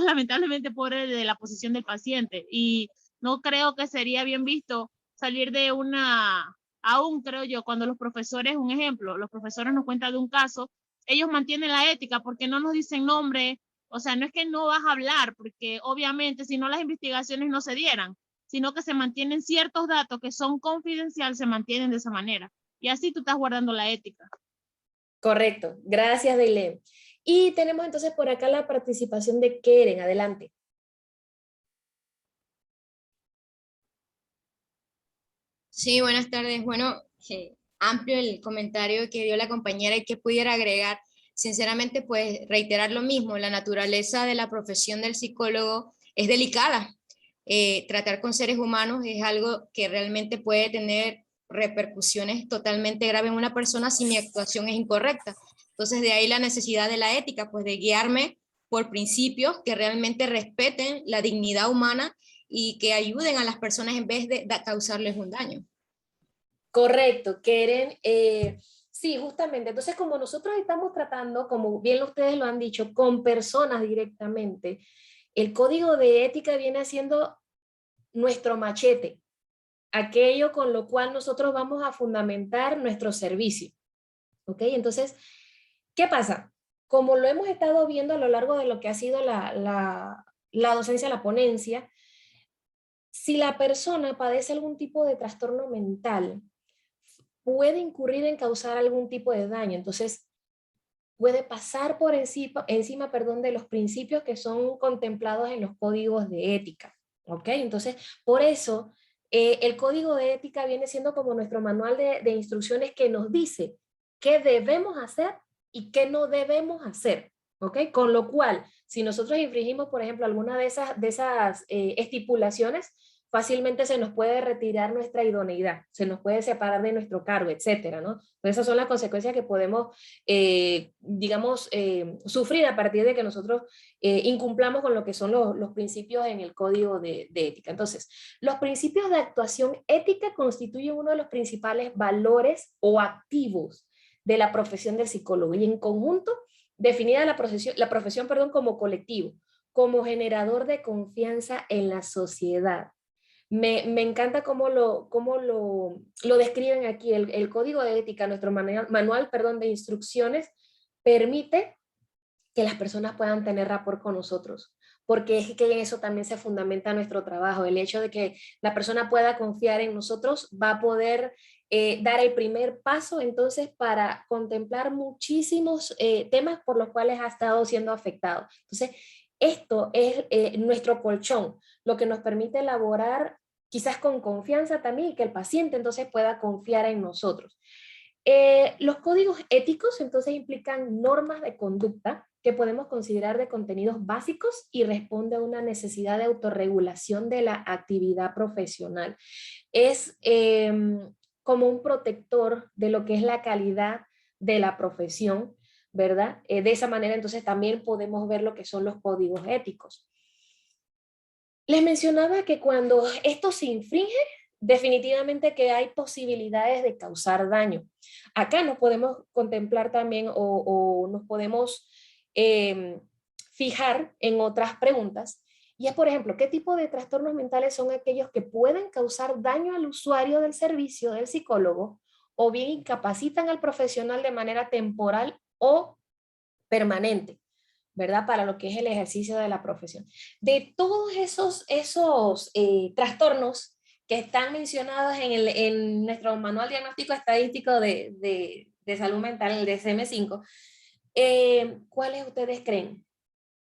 lamentablemente pobre de la posición del paciente. Y no creo que sería bien visto salir de aún creo yo, cuando los profesores, un ejemplo, los profesores nos cuentan de un caso, ellos mantienen la ética porque no nos dicen nombre, o sea, no es que no vas a hablar, porque obviamente si no las investigaciones no se dieran, sino que se mantienen ciertos datos que son confidenciales, se mantienen de esa manera. Y así tú estás guardando la ética. Correcto, gracias Dailem. Y tenemos entonces por acá la participación de Keren, adelante. Sí, buenas tardes. Bueno, amplio el comentario que dio la compañera y que pudiera agregar. Sinceramente, pues reiterar lo mismo, la naturaleza de la profesión del psicólogo es delicada. Tratar con seres humanos es algo que realmente puede tener repercusiones totalmente graves en una persona si mi actuación es incorrecta. Entonces, de ahí la necesidad de la ética, pues de guiarme por principios que realmente respeten la dignidad humana y que ayuden a las personas en vez de causarles un daño. Correcto, Keren. Sí, justamente. Entonces, como nosotros estamos tratando, como bien ustedes lo han dicho, con personas directamente, el código de ética viene siendo nuestro machete aquello con lo cual nosotros vamos a fundamentar nuestro servicio. ¿Ok? Entonces, ¿qué pasa? Como lo hemos estado viendo a lo largo de lo que ha sido la docencia, la ponencia, si la persona padece algún tipo de trastorno mental, puede incurrir en causar algún tipo de daño. Entonces, puede pasar por encima, de los principios que son contemplados en los códigos de ética. ¿Ok? Entonces, por eso, el código de ética viene siendo como nuestro manual de instrucciones que nos dice qué debemos hacer y qué no debemos hacer. ¿Ok? Con lo cual, si nosotros infringimos, por ejemplo, alguna de esas estipulaciones, fácilmente se nos puede retirar nuestra idoneidad, se nos puede separar de nuestro cargo, etcétera, ¿no? Pues esas son las consecuencias que podemos, sufrir a partir de que nosotros incumplamos con lo que son los principios en el código de ética. Entonces, los principios de actuación ética constituyen uno de los principales valores o activos de la profesión del psicólogo, y en conjunto, definida la profesión como colectivo, como generador de confianza en la sociedad. Me encanta cómo lo describen aquí. El código de ética, nuestro manual de instrucciones, permite que las personas puedan tener rapport con nosotros, porque es que en eso también se fundamenta nuestro trabajo. El hecho de que la persona pueda confiar en nosotros va a poder dar el primer paso entonces para contemplar muchísimos temas por los cuales ha estado siendo afectado. Entonces, esto es nuestro colchón, lo que nos permite elaborar quizás con confianza también, y que el paciente entonces pueda confiar en nosotros. Los códigos éticos entonces implican normas de conducta que podemos considerar de contenidos básicos y responde a una necesidad de autorregulación de la actividad profesional. Es como un protector de lo que es la calidad de la profesión, ¿verdad? De esa manera entonces también podemos ver lo que son los códigos éticos. Les mencionaba que cuando esto se infringe, definitivamente que hay posibilidades de causar daño. Acá nos podemos contemplar también o nos podemos fijar en otras preguntas, y es, por ejemplo, ¿qué tipo de trastornos mentales son aquellos que pueden causar daño al usuario del servicio del psicólogo o bien incapacitan al profesional de manera temporal o permanente, ¿verdad? Para lo que es el ejercicio de la profesión. De todos esos trastornos que están mencionados en nuestro manual diagnóstico estadístico de salud mental, el DSM-5, ¿cuáles ustedes creen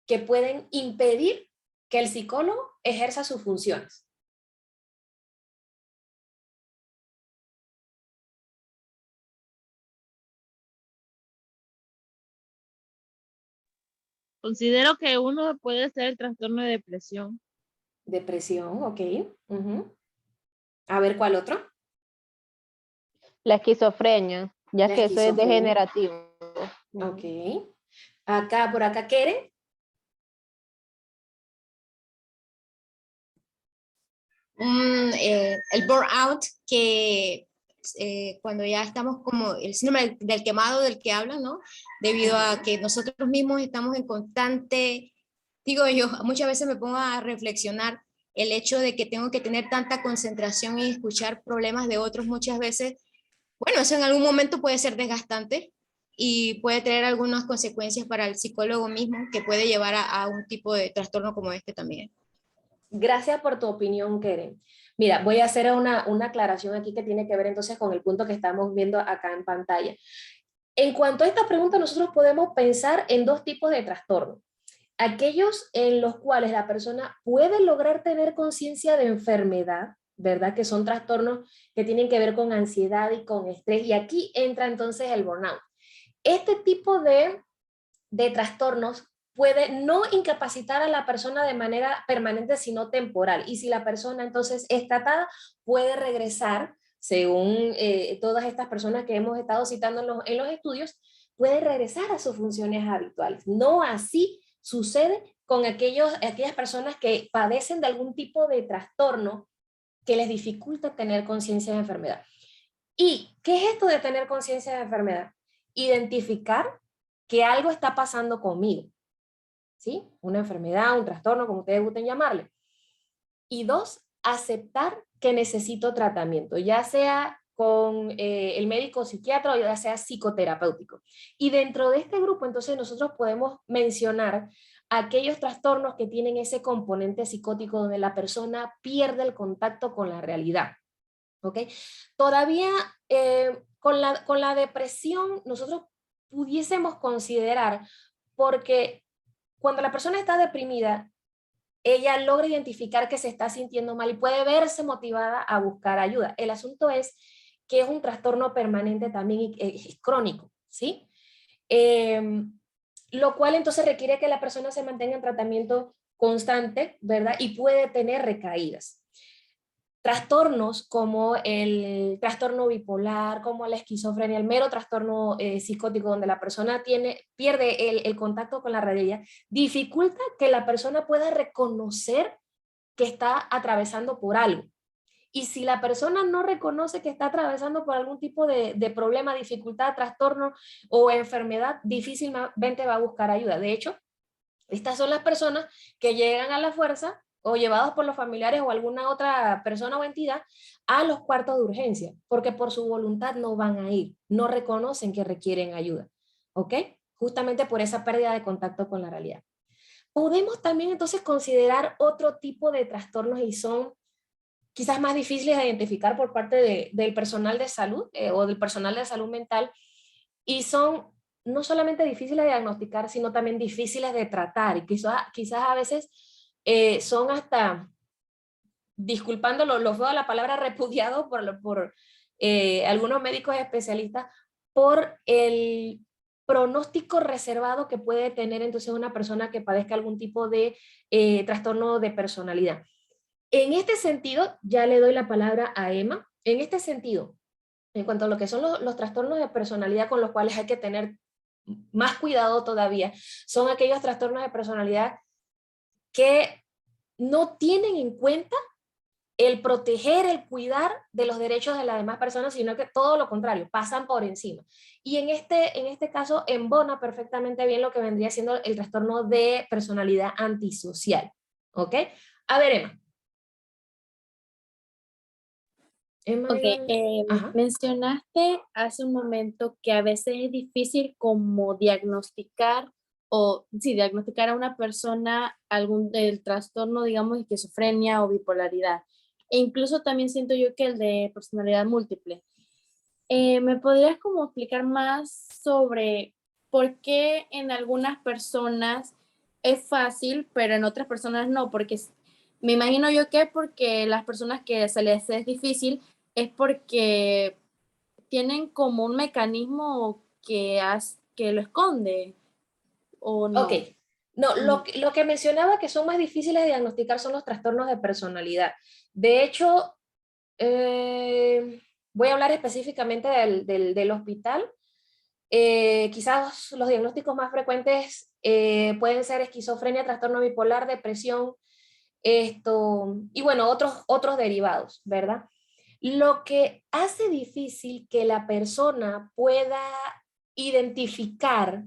que pueden impedir que el psicólogo ejerza sus funciones? Considero que uno puede ser el trastorno de depresión. Depresión, ok. A ver, ¿cuál otro? La esquizofrenia, ya La que eso es esquizofrenia. degenerativo. Ok. Por acá, Keren. El burnout, que cuando ya estamos como el síndrome del quemado del que hablan, ¿no? Debido a que nosotros mismos estamos en constante, digo yo, muchas veces me pongo a reflexionar el hecho de que tengo que tener tanta concentración y escuchar problemas de otros muchas veces. Bueno, eso en algún momento puede ser desgastante y puede tener algunas consecuencias para el psicólogo mismo, que puede llevar a un tipo de trastorno como este también. Gracias por tu opinión, Keren. Mira, voy a hacer una aclaración aquí que tiene que ver entonces con el punto que estamos viendo acá en pantalla. En cuanto a esta pregunta, nosotros podemos pensar en dos tipos de trastornos. Aquellos en los cuales la persona puede lograr tener conciencia de enfermedad, ¿verdad? Que son trastornos que tienen que ver con ansiedad y con estrés, y aquí entra entonces el burnout. Este tipo de trastornos puede no incapacitar a la persona de manera permanente, sino temporal. Y si la persona entonces es tratada, puede regresar, según todas estas personas que hemos estado citando en los estudios, puede regresar a sus funciones habituales. No así sucede con aquellas personas que padecen de algún tipo de trastorno que les dificulta tener conciencia de enfermedad. ¿Y qué es esto de tener conciencia de enfermedad? Identificar que algo está pasando conmigo, ¿sí? Una enfermedad, un trastorno, como ustedes gusten llamarle. Y dos, aceptar que necesito tratamiento, ya sea con el médico psiquiatra o ya sea psicoterapéutico. Y dentro de este grupo, entonces, nosotros podemos mencionar aquellos trastornos que tienen ese componente psicótico donde la persona pierde el contacto con la realidad. ¿Ok? Todavía con la depresión nosotros pudiésemos considerar, porque cuando la persona está deprimida, ella logra identificar que se está sintiendo mal y puede verse motivada a buscar ayuda. El asunto es que es un trastorno permanente también y crónico, ¿sí? Lo cual entonces requiere que la persona se mantenga en tratamiento constante, ¿verdad? Y puede tener recaídas. Trastornos como el trastorno bipolar, como la esquizofrenia, el mero trastorno psicótico donde la persona pierde el contacto con la realidad, dificulta que la persona pueda reconocer que está atravesando por algo. Y si la persona no reconoce que está atravesando por algún tipo de problema, dificultad, trastorno o enfermedad, difícilmente va a buscar ayuda. De hecho, estas son las personas que llegan a la fuerza o llevados por los familiares o alguna otra persona o entidad a los cuartos de urgencia, porque por su voluntad no van a ir, no reconocen que requieren ayuda, ¿ok? Justamente por esa pérdida de contacto con la realidad. Podemos también entonces considerar otro tipo de trastornos y son quizás más difíciles de identificar por parte del personal de salud o del personal de salud mental, y son no solamente difíciles de diagnosticar, sino también difíciles de tratar, y quizás a veces son hasta, disculpándolo, lo feo de la palabra, repudiado por algunos médicos especialistas por el pronóstico reservado que puede tener entonces una persona que padezca algún tipo de trastorno de personalidad. En este sentido, ya le doy la palabra a Emma. En este sentido, en cuanto a lo que son los trastornos de personalidad con los cuales hay que tener más cuidado todavía, son aquellos trastornos de personalidad que no tienen en cuenta el proteger, el cuidar de los derechos de las demás personas, sino que todo lo contrario, pasan por encima. Y en este caso embona perfectamente bien lo que vendría siendo el trastorno de personalidad antisocial. ¿Ok? A ver, Emma. Ok, mencionaste hace un momento que a veces es difícil como diagnosticar diagnosticar a una persona del trastorno, digamos, de esquizofrenia o bipolaridad. E incluso también siento yo que el de personalidad múltiple. ¿Me podrías como explicar más sobre por qué en algunas personas es fácil, pero en otras personas no? Porque me imagino yo que porque las personas que se les es difícil es porque tienen como un mecanismo que lo esconde, ¿o no? Ok, no, lo que mencionaba que son más difíciles de diagnosticar son los trastornos de personalidad. De hecho, voy a hablar específicamente del hospital. Quizás los diagnósticos más frecuentes pueden ser esquizofrenia, trastorno bipolar, depresión, y bueno, otros derivados, ¿verdad? Lo que hace difícil que la persona pueda identificar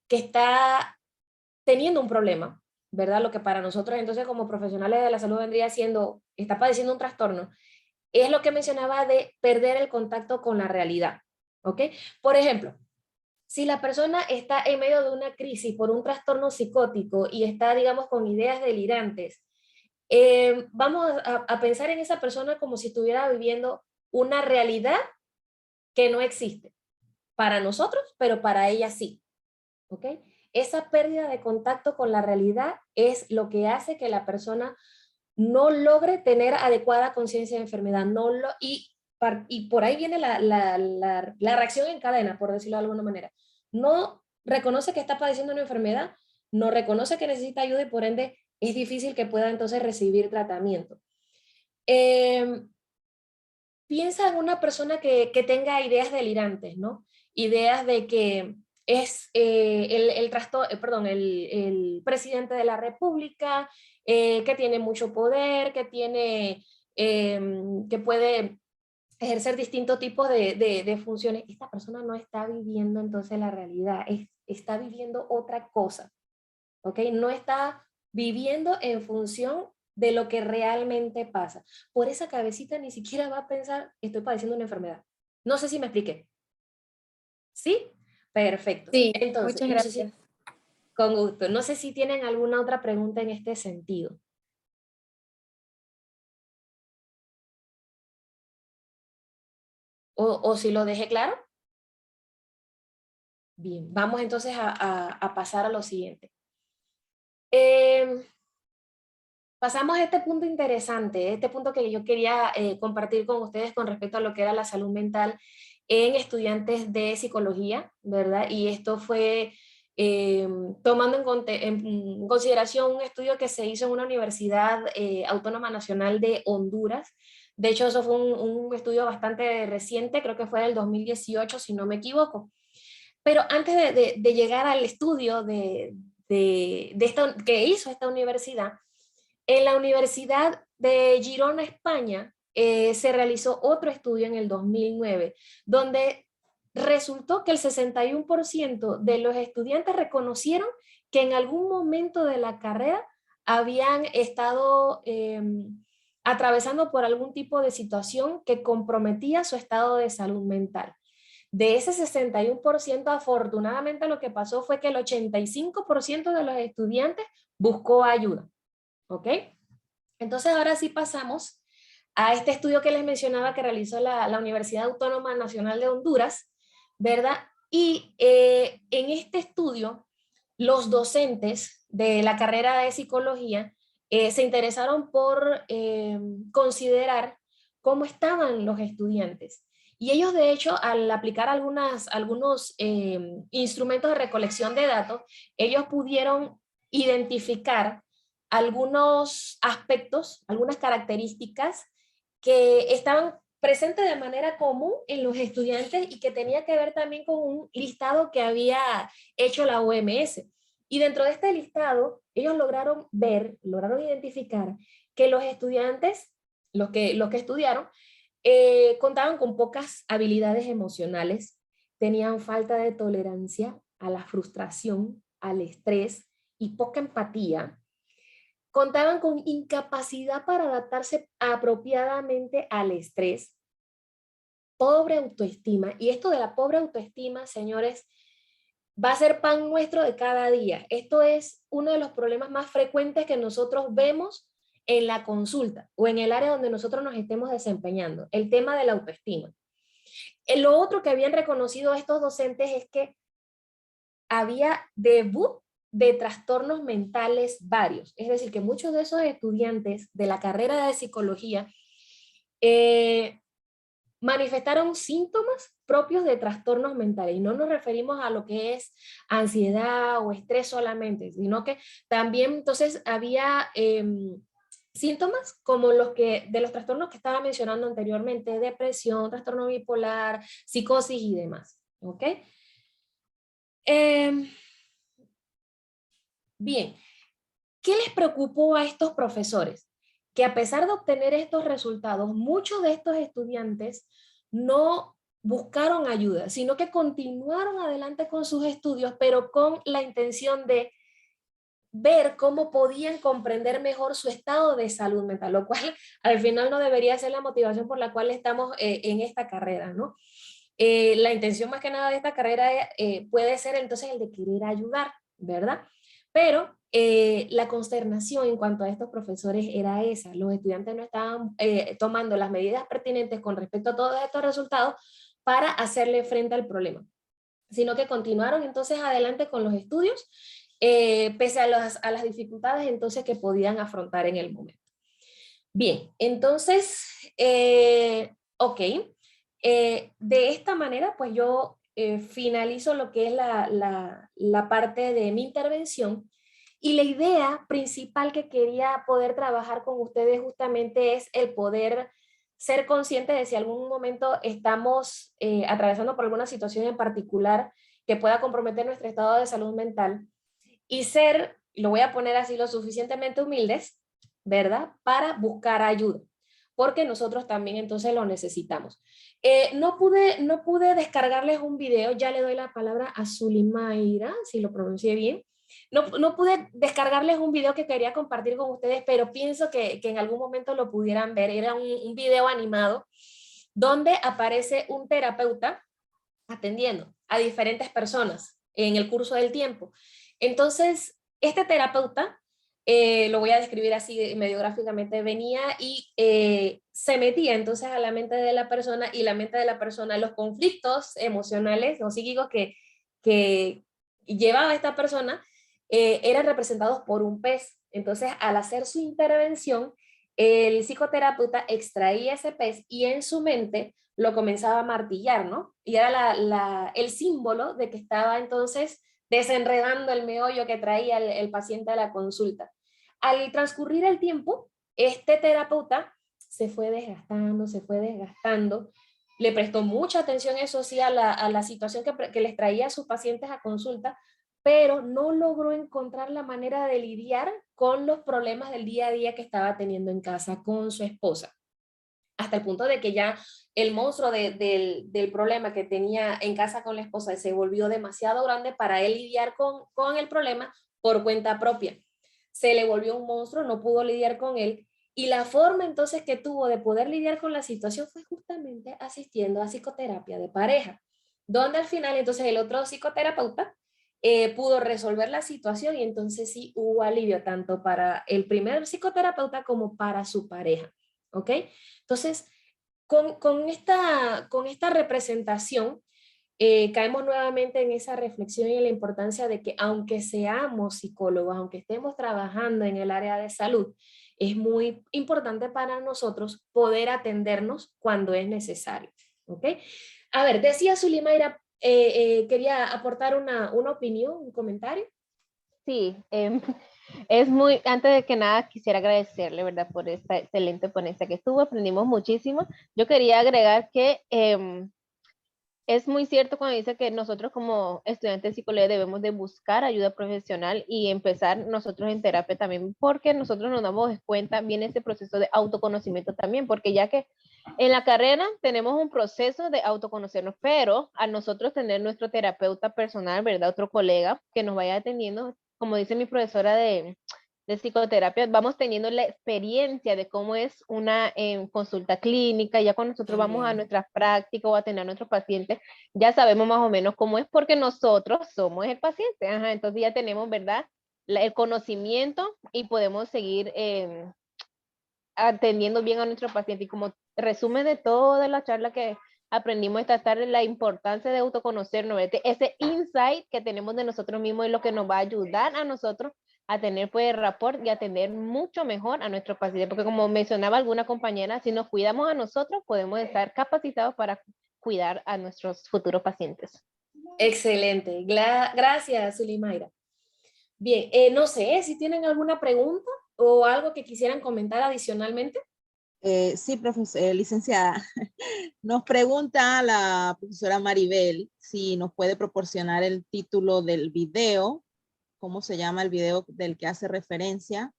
que está teniendo un problema, ¿verdad? Lo que para nosotros entonces como profesionales de la salud vendría siendo, está padeciendo un trastorno, es lo que mencionaba de perder el contacto con la realidad, ¿ok? Por ejemplo, si la persona está en medio de una crisis por un trastorno psicótico y está, digamos, con ideas delirantes, vamos a pensar en esa persona como si estuviera viviendo una realidad que no existe para nosotros, pero para ella sí, ¿ok? Esa pérdida de contacto con la realidad es lo que hace que la persona no logre tener adecuada conciencia de enfermedad, y por ahí viene la reacción en cadena, por decirlo de alguna manera. No reconoce que está padeciendo una enfermedad, no reconoce que necesita ayuda y por ende es difícil que pueda entonces recibir tratamiento. Piensa en una persona que tenga ideas delirantes, ¿no? Ideas de que es el presidente de la República, que tiene mucho poder, que puede ejercer distintos tipos de funciones. Esta persona no está viviendo entonces la realidad, está viviendo otra cosa, ¿ok? No está viviendo en función de lo que realmente pasa. Por esa cabecita ni siquiera va a pensar, estoy padeciendo una enfermedad. No sé si me expliqué. ¿Sí? Perfecto. Sí, Entonces, muchas no sé si, gracias. con gusto. No sé si tienen alguna otra pregunta en este sentido. O si lo dejé claro. Bien, vamos entonces a pasar a lo siguiente. Pasamos a este punto interesante, este punto que yo quería compartir con ustedes con respecto a lo que era la salud mental en estudiantes de psicología, ¿verdad? Y esto fue tomando en consideración un estudio que se hizo en una universidad autónoma nacional de Honduras. De hecho, eso fue un estudio bastante reciente, creo que fue del 2018, si no me equivoco. Pero antes de llegar al estudio que hizo esta universidad, en la Universidad de Girona, España, se realizó otro estudio en el 2009, donde resultó que el 61% de los estudiantes reconocieron que en algún momento de la carrera habían estado atravesando por algún tipo de situación que comprometía su estado de salud mental. De ese 61%, afortunadamente lo que pasó fue que el 85% de los estudiantes buscó ayuda. ¿Ok? Entonces ahora sí pasamos a este estudio que les mencionaba que realizó la Universidad Autónoma Nacional de Honduras, ¿verdad? Y en este estudio, los docentes de la carrera de psicología se interesaron por considerar cómo estaban los estudiantes. Y ellos, de hecho, al aplicar algunos instrumentos de recolección de datos, ellos pudieron identificar algunos aspectos, algunas características que estaban presentes de manera común en los estudiantes y que tenía que ver también con un listado que había hecho la OMS. Y dentro de este listado, ellos lograron identificar que los estudiantes, los que estudiaron, contaban con pocas habilidades emocionales, tenían falta de tolerancia a la frustración, al estrés y poca empatía. Contaban con incapacidad para adaptarse apropiadamente al estrés, pobre autoestima. Y esto de la pobre autoestima, señores, va a ser pan nuestro de cada día. Esto es uno de los problemas más frecuentes que nosotros vemos en la consulta o en el área donde nosotros nos estemos desempeñando, el tema de la autoestima. Lo otro que habían reconocido estos docentes es que había debut de trastornos mentales varios. Es decir, que muchos de esos estudiantes de la carrera de psicología manifestaron síntomas propios de trastornos mentales. Y no nos referimos a lo que es ansiedad o estrés solamente, sino que también entonces había síntomas como de los trastornos que estaba mencionando anteriormente, depresión, trastorno bipolar, psicosis y demás. ¿Ok? Bien, ¿qué les preocupó a estos profesores? Que a pesar de obtener estos resultados, muchos de estos estudiantes no buscaron ayuda, sino que continuaron adelante con sus estudios, pero con la intención de ver cómo podían comprender mejor su estado de salud mental, lo cual al final no debería ser la motivación por la cual estamos en esta carrera, ¿no? La intención más que nada de esta carrera puede ser entonces el de querer ayudar, ¿verdad? Pero la consternación en cuanto a estos profesores era esa. Los estudiantes no estaban tomando las medidas pertinentes con respecto a todos estos resultados para hacerle frente al problema, sino que continuaron entonces adelante con los estudios, pese a las dificultades entonces que podían afrontar en el momento. Bien, entonces, ok. De esta manera, pues yo finalizo lo que es la parte de mi intervención, y la idea principal que quería poder trabajar con ustedes justamente es el poder ser conscientes de si algún momento estamos atravesando por alguna situación en particular que pueda comprometer nuestro estado de salud mental, y ser, lo voy a poner así, lo suficientemente humildes, ¿verdad? Para buscar ayuda, porque nosotros también entonces lo necesitamos. No pude descargarles un video, ya le doy la palabra a Zulimaira, si lo pronuncié bien, no pude descargarles un video que quería compartir con ustedes, pero pienso que en algún momento lo pudieran ver. Era un video animado donde aparece un terapeuta atendiendo a diferentes personas en el curso del tiempo. Entonces, este terapeuta, lo voy a describir así medio gráficamente, venía y se metía entonces a la mente de la persona, y la mente de la persona, los conflictos emocionales o psíquicos que llevaba esta persona, eran representados por un pez. Entonces, al hacer su intervención, el psicoterapeuta extraía ese pez y en su mente lo comenzaba a martillar, ¿no? Y era el símbolo de que estaba entonces desenredando el meollo que traía el paciente a la consulta. Al transcurrir el tiempo, este terapeuta se fue desgastando, le prestó mucha atención, eso sí, a la situación que les traía a sus pacientes a consulta, pero no logró encontrar la manera de lidiar con los problemas del día a día que estaba teniendo en casa con su esposa. Hasta el punto de que ya el monstruo del problema que tenía en casa con la esposa se volvió demasiado grande para él lidiar con el problema por cuenta propia. Se le volvió un monstruo, no pudo lidiar con él, y la forma entonces que tuvo de poder lidiar con la situación fue justamente asistiendo a psicoterapia de pareja, donde al final entonces el otro psicoterapeuta pudo resolver la situación, y entonces sí hubo alivio tanto para el primer psicoterapeuta como para su pareja. ¿Ok? Entonces, con esta representación, caemos nuevamente en esa reflexión y en la importancia de que aunque seamos psicólogos, aunque estemos trabajando en el área de salud, es muy importante para nosotros poder atendernos cuando es necesario. ¿Ok? A ver, decía Zulimaira, quería aportar una opinión, un comentario. Sí, antes de que nada quisiera agradecerle, ¿verdad?, por esta excelente ponencia que estuvo, aprendimos muchísimo. Yo quería agregar que es muy cierto cuando dice que nosotros como estudiantes de psicología debemos de buscar ayuda profesional y empezar nosotros en terapia también, porque nosotros nos damos cuenta, viene ese proceso de autoconocimiento también, porque ya que en la carrera tenemos un proceso de autoconocernos, pero a nosotros tener nuestro terapeuta personal, ¿verdad?, otro colega que nos vaya atendiendo, como dice mi profesora de psicoterapia, vamos teniendo la experiencia de cómo es una consulta clínica. Ya cuando nosotros vamos a nuestras prácticas o a tener a nuestros pacientes, ya sabemos más o menos cómo es, porque nosotros somos el paciente. Ajá, entonces ya tenemos, ¿verdad?, el conocimiento y podemos seguir atendiendo bien a nuestro paciente. Y como resumen de toda la charla que aprendimos esta tarde, la importancia de autoconocernos, ¿verdad?, ese insight que tenemos de nosotros mismos es lo que nos va a ayudar a nosotros a tener pues rapport y atender mucho mejor a nuestros pacientes, porque como mencionaba alguna compañera, si nos cuidamos a nosotros, podemos estar capacitados para cuidar a nuestros futuros pacientes. Excelente, gracias Zulimaira. Bien, no sé si tienen alguna pregunta o algo que quisieran comentar adicionalmente. Sí, licenciada. Nos pregunta la profesora Maribel si nos puede proporcionar el título del video. ¿Cómo se llama el video del que hace referencia?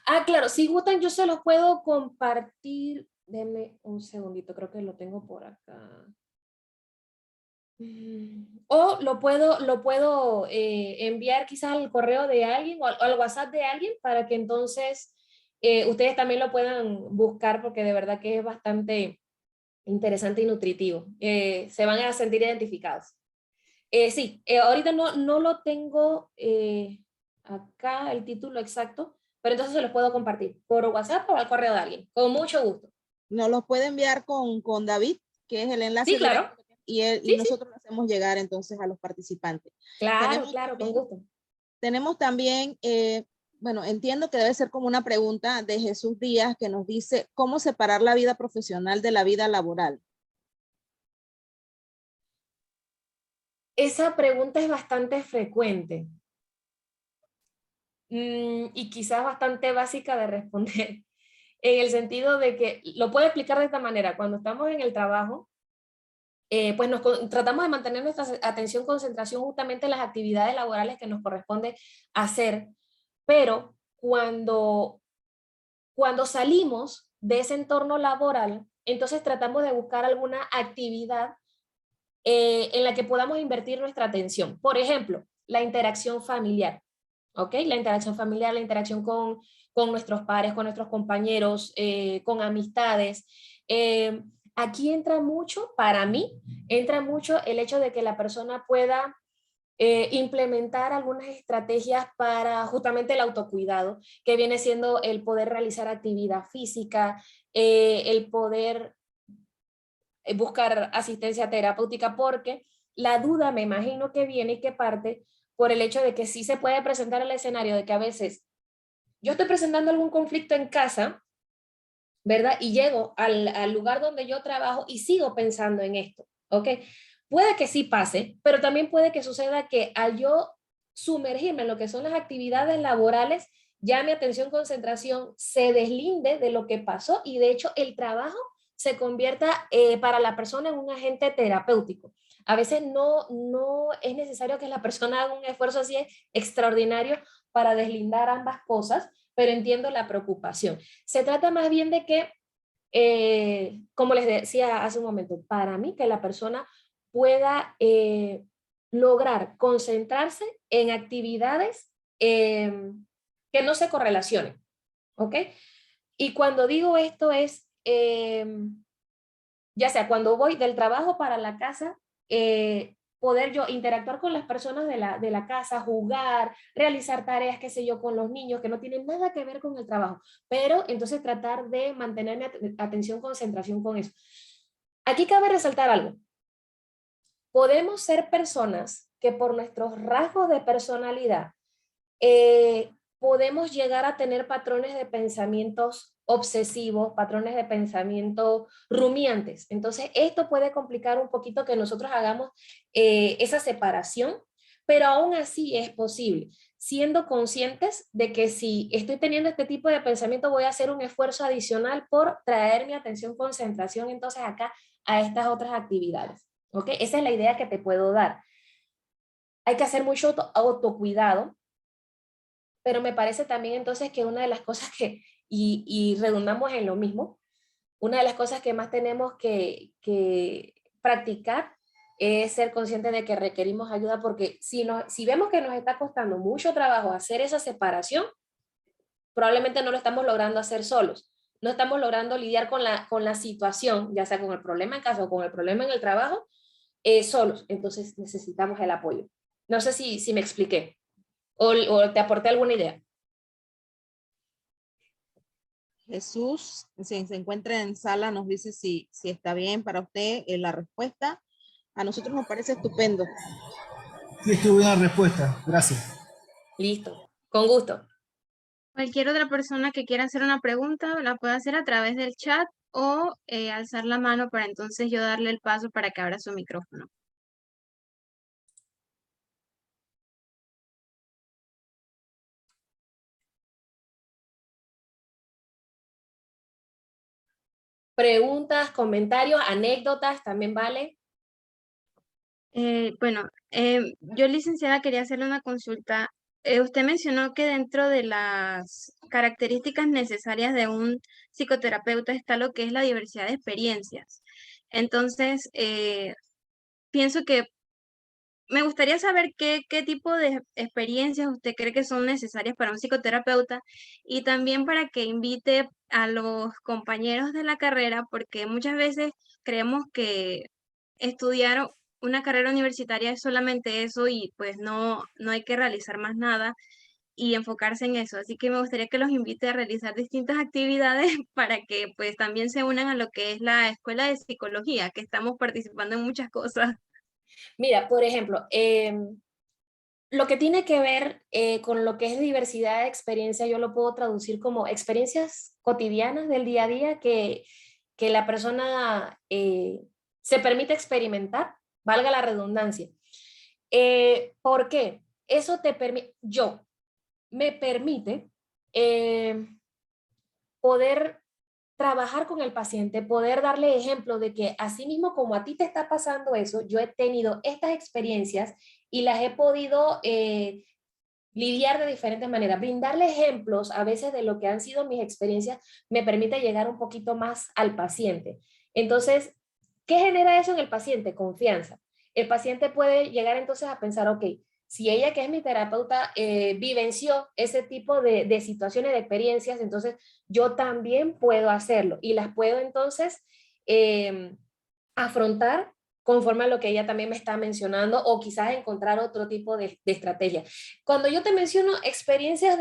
Ah, claro, si gustan yo se los puedo compartir. Denme un segundito, creo que lo tengo por acá. O lo puedo enviar quizás al correo de alguien o al WhatsApp de alguien para que entonces ustedes también lo puedan buscar, porque de verdad que es bastante interesante y nutritivo. Se van a sentir identificados. Sí, ahorita no lo tengo acá el título exacto, pero entonces se los puedo compartir por WhatsApp o al correo de alguien, con mucho gusto. Nos los puede enviar con David, que es el enlace. Sí, claro. Y nosotros lo hacemos llegar entonces a los participantes. Claro, claro, con gusto. Tenemos también, bueno, entiendo que debe ser como una pregunta de Jesús Díaz, que nos dice, ¿cómo separar la vida profesional de la vida laboral? Esa pregunta es bastante frecuente y quizás bastante básica de responder, en el sentido de que, lo puedo explicar de esta manera: cuando estamos en el trabajo, pues tratamos de mantener nuestra atención, concentración justamente en las actividades laborales que nos corresponde hacer, pero cuando salimos de ese entorno laboral, entonces tratamos de buscar alguna actividad en la que podamos invertir nuestra atención. Por ejemplo, la interacción familiar, ¿ok? La interacción familiar, la interacción con nuestros pares, con nuestros compañeros, con amistades. Aquí entra mucho, para mí, entra mucho el hecho de que la persona pueda implementar algunas estrategias para justamente el autocuidado, que viene siendo el poder realizar actividad física, el poder buscar asistencia terapéutica, porque la duda me imagino que viene y que parte por el hecho de que sí se puede presentar el escenario de que a veces yo estoy presentando algún conflicto en casa, ¿verdad? Y llego al lugar donde yo trabajo y sigo pensando en esto, ¿ok? Puede que sí pase, pero también puede que suceda que al yo sumergirme en lo que son las actividades laborales, ya mi atención, concentración se deslinde de lo que pasó y de hecho el trabajo se convierta para la persona en un agente terapéutico. A veces no es necesario que la persona haga un esfuerzo así extraordinario para deslindar ambas cosas, pero entiendo la preocupación. Se trata más bien de que, como les decía hace un momento, para mí que la persona pueda lograr concentrarse en actividades que no se correlacionen, ¿ok? Y cuando digo esto es, ya sea cuando voy del trabajo para la casa, poder yo interactuar con las personas de la casa, jugar, realizar tareas, qué sé yo, con los niños que no tienen nada que ver con el trabajo, pero entonces tratar de mantener mi atención, concentración con eso. Aquí cabe resaltar algo. Podemos ser personas que por nuestros rasgos de personalidad podemos llegar a tener patrones de pensamientos obsesivos, patrones de pensamiento rumiantes. Entonces, esto puede complicar un poquito que nosotros hagamos esa separación, pero aún así es posible, siendo conscientes de que si estoy teniendo este tipo de pensamiento, voy a hacer un esfuerzo adicional por traer mi atención, concentración, entonces acá a estas otras actividades. ¿Ok? Esa es la idea que te puedo dar. Hay que hacer mucho autocuidado, pero me parece también entonces que una de las cosas que, y redundamos en lo mismo, una de las cosas que más tenemos que practicar es ser conscientes de que requerimos ayuda, porque si vemos que nos está costando mucho trabajo hacer esa separación, probablemente no lo estamos logrando hacer solos. No estamos logrando lidiar con la situación, ya sea con el problema en casa o con el problema en el trabajo, solos. Entonces necesitamos el apoyo. No sé si me expliqué o te aporté alguna idea. Jesús, si se encuentra en sala, nos dice si está bien para usted la respuesta. A nosotros nos parece estupendo. Sí, estuvo bien la respuesta. Gracias. Listo. Con gusto. Cualquier otra persona que quiera hacer una pregunta la puede hacer a través del chat o alzar la mano para entonces yo darle el paso para que abra su micrófono. Preguntas, comentarios, anécdotas, también vale. Bueno, yo, licenciada, quería hacerle una consulta. Usted mencionó que dentro de las características necesarias de un psicoterapeuta está lo que es la diversidad de experiencias. Entonces, pienso que me gustaría saber qué tipo de experiencias usted cree que son necesarias para un psicoterapeuta y también para que invite a los compañeros de la carrera, porque muchas veces creemos que estudiar una carrera universitaria es solamente eso y pues no hay que realizar más nada y enfocarse en eso. Así que me gustaría que los invite a realizar distintas actividades para que pues también se unan a lo que es la escuela de psicología, que estamos participando en muchas cosas. Mira, por ejemplo, lo que tiene que ver con lo que es diversidad de experiencia, yo lo puedo traducir como experiencias cotidianas del día a día que la persona se permite experimentar, valga la redundancia. ¿Por qué? Eso me permite poder trabajar con el paciente, poder darle ejemplo de que así mismo como a ti te está pasando eso, yo he tenido estas experiencias y las he podido lidiar de diferentes maneras. Brindarle ejemplos a veces de lo que han sido mis experiencias me permite llegar un poquito más al paciente. Entonces, ¿qué genera eso en el paciente? Confianza. El paciente puede llegar entonces a pensar, ok, si ella, que es mi terapeuta, vivenció ese tipo de situaciones, de experiencias, entonces yo también puedo hacerlo y las puedo entonces afrontar conforme a lo que ella también me está mencionando, o quizás encontrar otro tipo de estrategia. Cuando yo te menciono experiencias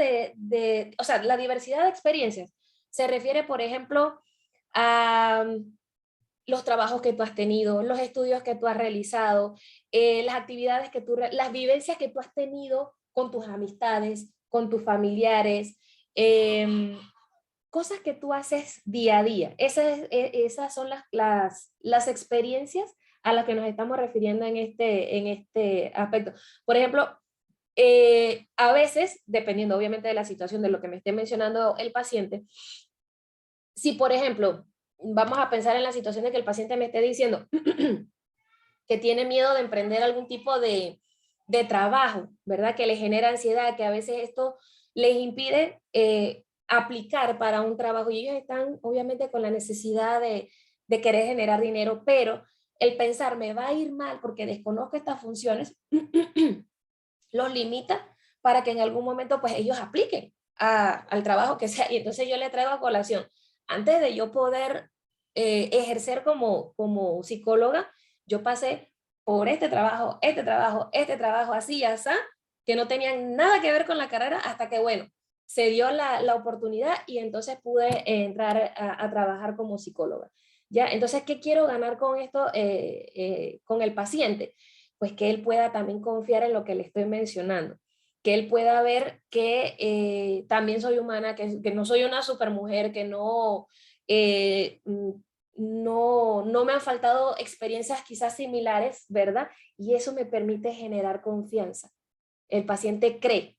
o sea, la diversidad de experiencias, se refiere, por ejemplo, a los trabajos que tú has tenido, los estudios que tú has realizado, las actividades que las vivencias que tú has tenido con tus amistades, con tus familiares, cosas que tú haces día a día. Esas son las experiencias a las que nos estamos refiriendo en este aspecto. Por ejemplo, a veces, dependiendo obviamente de la situación, de lo que me esté mencionando el paciente, si por ejemplo, vamos a pensar en la situación de que el paciente me esté diciendo que tiene miedo de emprender algún tipo de trabajo, ¿verdad? Que le genera ansiedad, que a veces esto les impide aplicar para un trabajo, y ellos están obviamente con la necesidad de querer generar dinero, pero el pensar me va a ir mal porque desconozco estas funciones, los limita para que en algún momento pues ellos apliquen al trabajo que sea. Y entonces yo le traigo a colación, antes de yo poder ejercer como psicóloga, yo pasé por este trabajo, así y así, que no tenían nada que ver con la carrera, hasta que, bueno, se dio la oportunidad y entonces pude entrar a trabajar como psicóloga. ¿Ya? Entonces, ¿qué quiero ganar con esto, con el paciente? Pues que él pueda también confiar en lo que le estoy mencionando, que él pueda ver que también soy humana, que no soy una supermujer, que no me han faltado experiencias quizás similares, ¿verdad? Y eso me permite generar confianza. El paciente cree.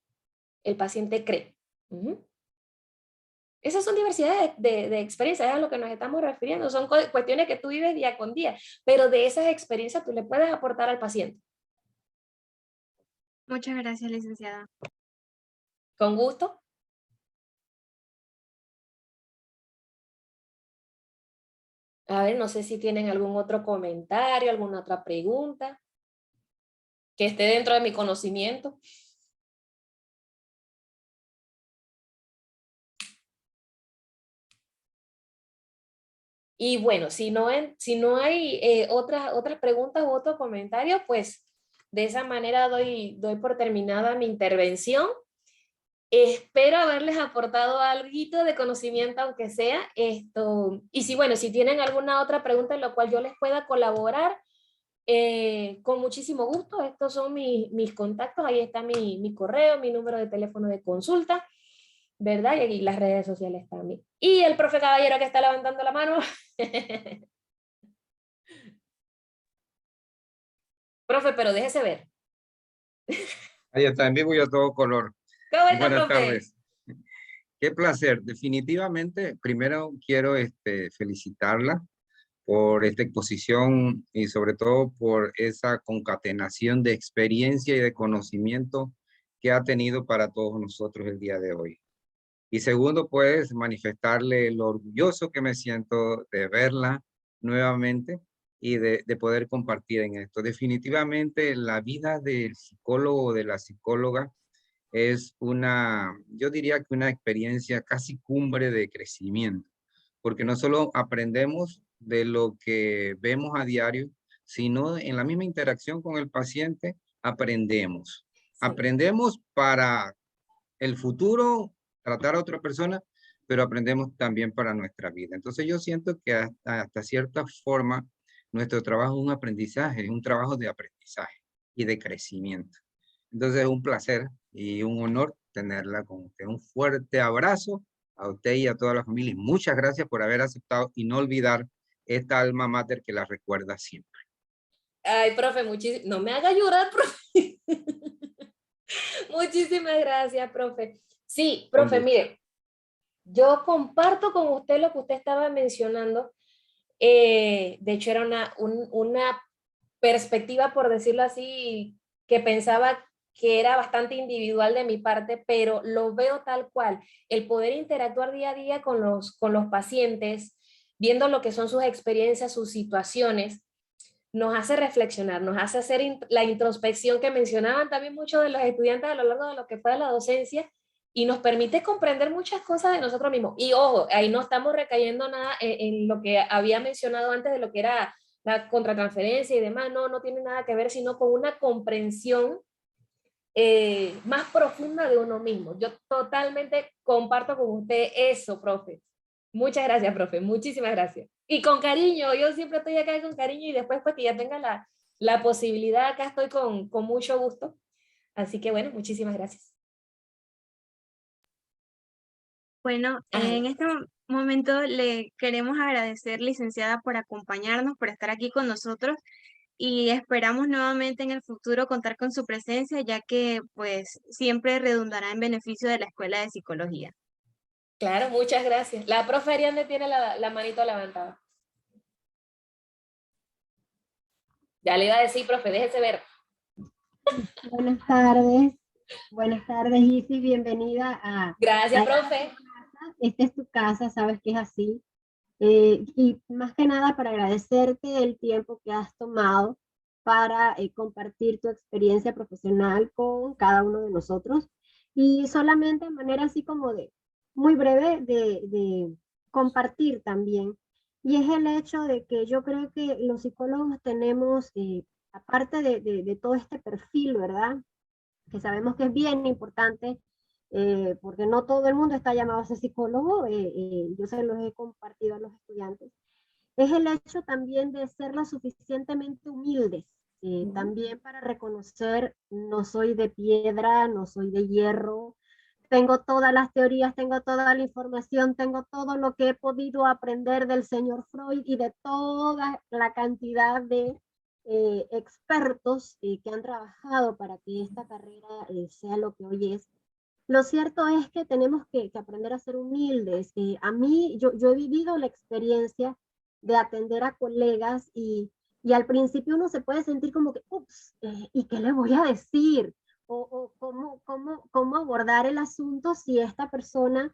Esas son diversidades de experiencias, es a lo que nos estamos refiriendo. Son cuestiones que tú vives día con día, pero de esas experiencias tú le puedes aportar al paciente. Muchas gracias, licenciada. Con gusto. A ver, no sé si tienen algún otro comentario, alguna otra pregunta que esté dentro de mi conocimiento. Y bueno, si no hay otras preguntas u otros comentarios, pues de esa manera doy por terminada mi intervención. Espero haberles aportado algo de conocimiento, aunque sea esto. Y si tienen alguna otra pregunta en la cual yo les pueda colaborar, con muchísimo gusto. Estos son mis contactos. Ahí está mi correo, mi número de teléfono de consulta, ¿verdad? Y las redes sociales también. Y el profe Caballero que está levantando la mano. Profe, pero déjese ver. Ahí está, en vivo y a todo color. ¿Cómo está, Buenas profe? tardes. Qué placer. Definitivamente, primero quiero felicitarla por esta exposición y sobre todo por esa concatenación de experiencia y de conocimiento que ha tenido para todos nosotros el día de hoy. Y segundo, pues manifestarle lo orgulloso que me siento de verla nuevamente y de poder compartir en esto. Definitivamente la vida del psicólogo o de la psicóloga es yo diría que una experiencia casi cumbre de crecimiento, porque no solo aprendemos de lo que vemos a diario, sino en la misma interacción con el paciente aprendemos. Sí. Aprendemos para el futuro, tratar a otra persona, pero aprendemos también para nuestra vida. Entonces yo siento que hasta cierta forma nuestro trabajo es un aprendizaje, es un trabajo de aprendizaje y de crecimiento. Entonces es un placer y un honor tenerla con usted. Un fuerte abrazo a usted y a toda la familia. Y muchas gracias por haber aceptado y no olvidar esta alma mater que la recuerda siempre. Ay, profe, no me haga llorar, profe. Muchísimas gracias, profe. Sí, profe, mire, yo comparto con usted lo que usted estaba mencionando. De hecho, era una perspectiva, por decirlo así, que pensaba que era bastante individual de mi parte, pero lo veo tal cual. El poder interactuar día a día con los pacientes, viendo lo que son sus experiencias, sus situaciones, nos hace reflexionar, nos hace hacer la introspección que mencionaban también muchos de los estudiantes a lo largo de lo que fue la docencia, y nos permite comprender muchas cosas de nosotros mismos. Y ojo, ahí no estamos recayendo nada en lo que había mencionado antes de lo que era la contratransferencia y demás, no tiene nada que ver, sino con una comprensión más profunda de uno mismo. Yo totalmente comparto con usted eso, profe. Muchas gracias, profe, muchísimas gracias. Y con cariño, yo siempre estoy acá con cariño, y después pues que ya tenga la posibilidad, acá estoy con mucho gusto. Así que bueno, muchísimas gracias. Bueno, en este momento le queremos agradecer, licenciada, por acompañarnos, por estar aquí con nosotros, y esperamos nuevamente en el futuro contar con su presencia, ya que pues siempre redundará en beneficio de la Escuela de Psicología. Claro, muchas gracias. La profe Ariane tiene la manito levantada. Ya le iba a decir, profe, déjese ver. Buenas tardes, Isi, bienvenida a... Gracias, profe. Esta es tu casa, sabes que es así. Y más que nada para agradecerte el tiempo que has tomado para compartir tu experiencia profesional con cada uno de nosotros, y solamente de manera así como de muy breve de compartir también. Y es el hecho de que yo creo que los psicólogos tenemos, aparte de todo este perfil, ¿verdad? Que sabemos que es bien importante, porque no todo el mundo está llamado a ser psicólogo, yo se los he compartido a los estudiantes, es el hecho también de ser lo suficientemente humildes, también para reconocer, no soy de piedra, no soy de hierro, tengo todas las teorías, tengo toda la información, tengo todo lo que he podido aprender del señor Freud y de toda la cantidad de expertos que han trabajado para que esta carrera sea lo que hoy es. Lo cierto es que tenemos que aprender a ser humildes. A mí, yo he vivido la experiencia de atender a colegas y al principio uno se puede sentir como que, ups, ¿y qué le voy a decir? O cómo abordar el asunto si esta persona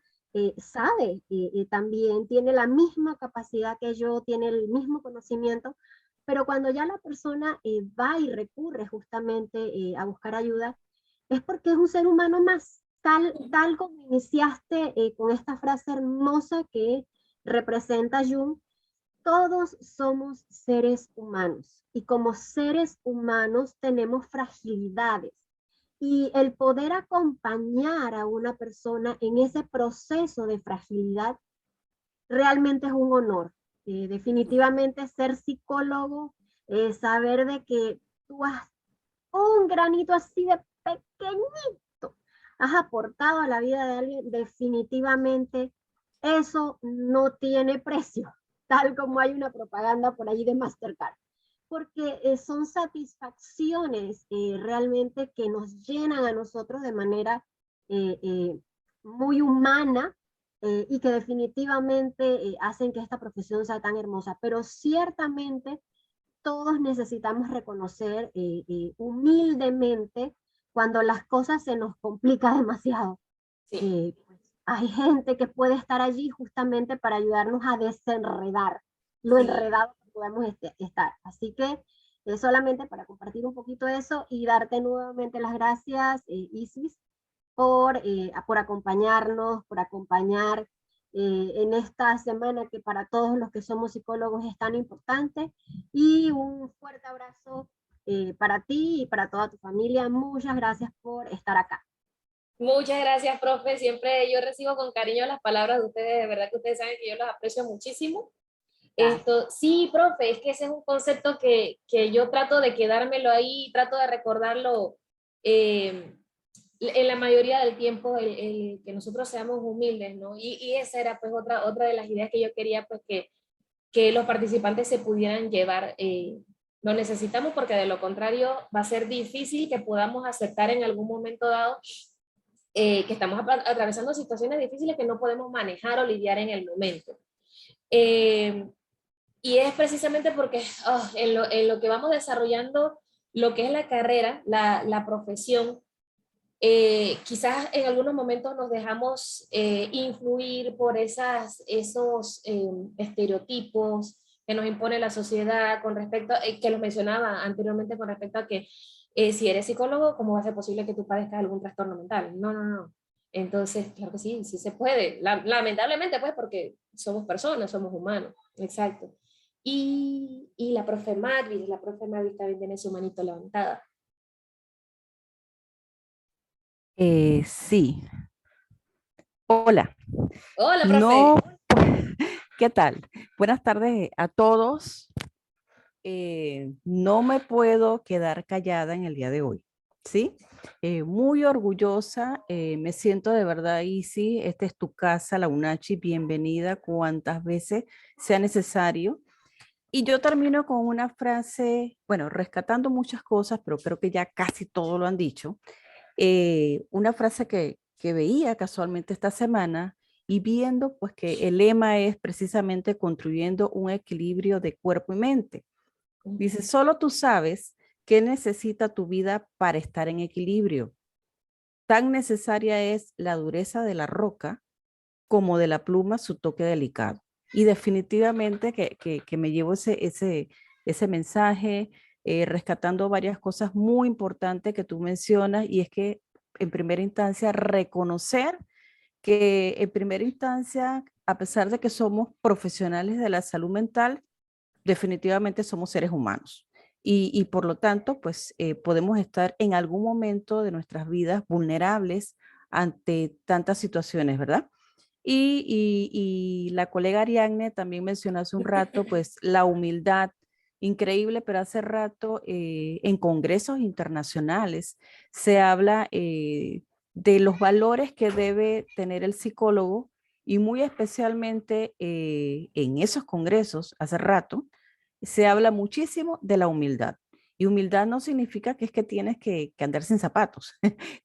sabe, también tiene la misma capacidad que yo, tiene el mismo conocimiento, pero cuando ya la persona va y recurre justamente a buscar ayuda, es porque es un ser humano más. Tal como iniciaste con esta frase hermosa que representa Jung, todos somos seres humanos y como seres humanos tenemos fragilidades, y el poder acompañar a una persona en ese proceso de fragilidad realmente es un honor. Definitivamente ser psicólogo, saber de que tú has un granito así de pequeñito has aportado a la vida de alguien, definitivamente eso no tiene precio, tal como hay una propaganda por allí de Mastercard, porque son satisfacciones realmente que nos llenan a nosotros de manera muy humana, y que definitivamente hacen que esta profesión sea tan hermosa, pero ciertamente todos necesitamos reconocer humildemente cuando las cosas se nos complican demasiado. Pues, hay gente que puede estar allí justamente para ayudarnos a desenredar lo enredado que podemos estar. Así que solamente para compartir un poquito eso y darte nuevamente las gracias, Isis, por acompañarnos, por acompañar en esta semana que para todos los que somos psicólogos es tan importante, y un fuerte abrazo para ti y para toda tu familia. Muchas gracias por estar acá. Muchas gracias, profe. Siempre yo recibo con cariño las palabras de ustedes. De verdad que ustedes saben que yo los aprecio muchísimo. Sí, profe, es que ese es un concepto que yo trato de quedármelo ahí, trato de recordarlo en la mayoría del tiempo, el que nosotros seamos humildes, ¿no? Y esa era pues otra de las ideas que yo quería, pues que los participantes se pudieran llevar. Lo necesitamos porque de lo contrario va a ser difícil que podamos aceptar en algún momento dado que estamos atravesando situaciones difíciles que no podemos manejar o lidiar en el momento. Y es precisamente porque en lo que vamos desarrollando lo que es la carrera, la profesión, quizás en algunos momentos nos dejamos influir por esos estereotipos, que nos impone la sociedad con respecto, que los mencionaba anteriormente con respecto a que si eres psicólogo, ¿cómo va a ser posible que tú padezcas algún trastorno mental? No, no, no. Entonces, claro que sí, sí se puede. Lamentablemente, pues, porque somos personas, somos humanos. Exacto. Y la profe Marvis también tiene su manito levantada. Sí. Hola. Hola, profe. No, ¿qué tal? Buenas tardes a todos. No me puedo quedar callada en el día de hoy, ¿sí? Muy orgullosa, me siento de verdad, Isi, esta es tu casa, la UNACHI, bienvenida cuantas veces sea necesario. Y yo termino con una frase, bueno, rescatando muchas cosas, pero creo que ya casi todo lo han dicho. Una frase que veía casualmente esta semana y viendo pues que el lema es precisamente construyendo un equilibrio de cuerpo y mente. Dice, solo tú sabes qué necesita tu vida para estar en equilibrio. Tan necesaria es la dureza de la roca como de la pluma su toque delicado. Y definitivamente que me llevo ese mensaje, rescatando varias cosas muy importantes que tú mencionas, y es que en primera instancia reconocer que en primera instancia, a pesar de que somos profesionales de la salud mental, definitivamente somos seres humanos. Y por lo tanto, pues podemos estar en algún momento de nuestras vidas vulnerables ante tantas situaciones, ¿verdad? Y la colega Ariadne también mencionó hace un rato, pues la humildad, increíble, pero hace rato en congresos internacionales se habla de los valores que debe tener el psicólogo y muy especialmente en esos congresos, hace rato, se habla muchísimo de la humildad. Y humildad no significa que es que tienes que andar sin zapatos,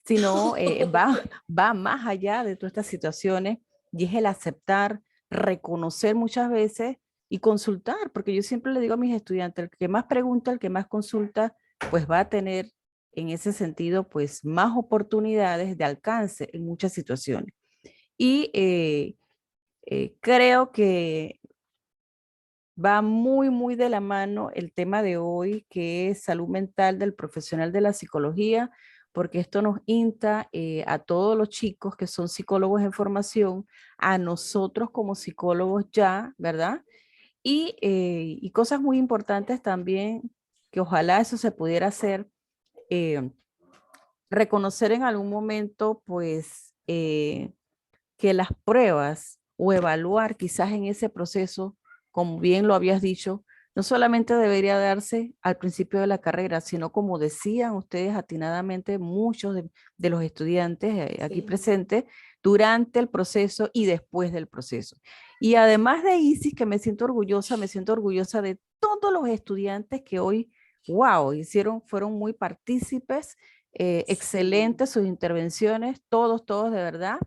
sino va más allá de todas estas situaciones y es el aceptar, reconocer muchas veces y consultar, porque yo siempre le digo a mis estudiantes, el que más pregunta, el que más consulta, pues va a tener en ese sentido pues más oportunidades de alcance en muchas situaciones. Y creo que va muy, muy de la mano el tema de hoy, que es salud mental del profesional de la psicología, porque esto nos insta a todos los chicos que son psicólogos en formación, a nosotros como psicólogos ya, ¿verdad? Y cosas muy importantes también, que ojalá eso se pudiera hacer, reconocer en algún momento, pues, que las pruebas o evaluar quizás en ese proceso, como bien lo habías dicho, no solamente debería darse al principio de la carrera, sino como decían ustedes atinadamente, muchos de los estudiantes aquí presentes, durante el proceso y después del proceso. Y además de Isis, que me siento orgullosa de todos los estudiantes que hoy, wow, fueron muy partícipes, excelentes sus intervenciones, todos de verdad,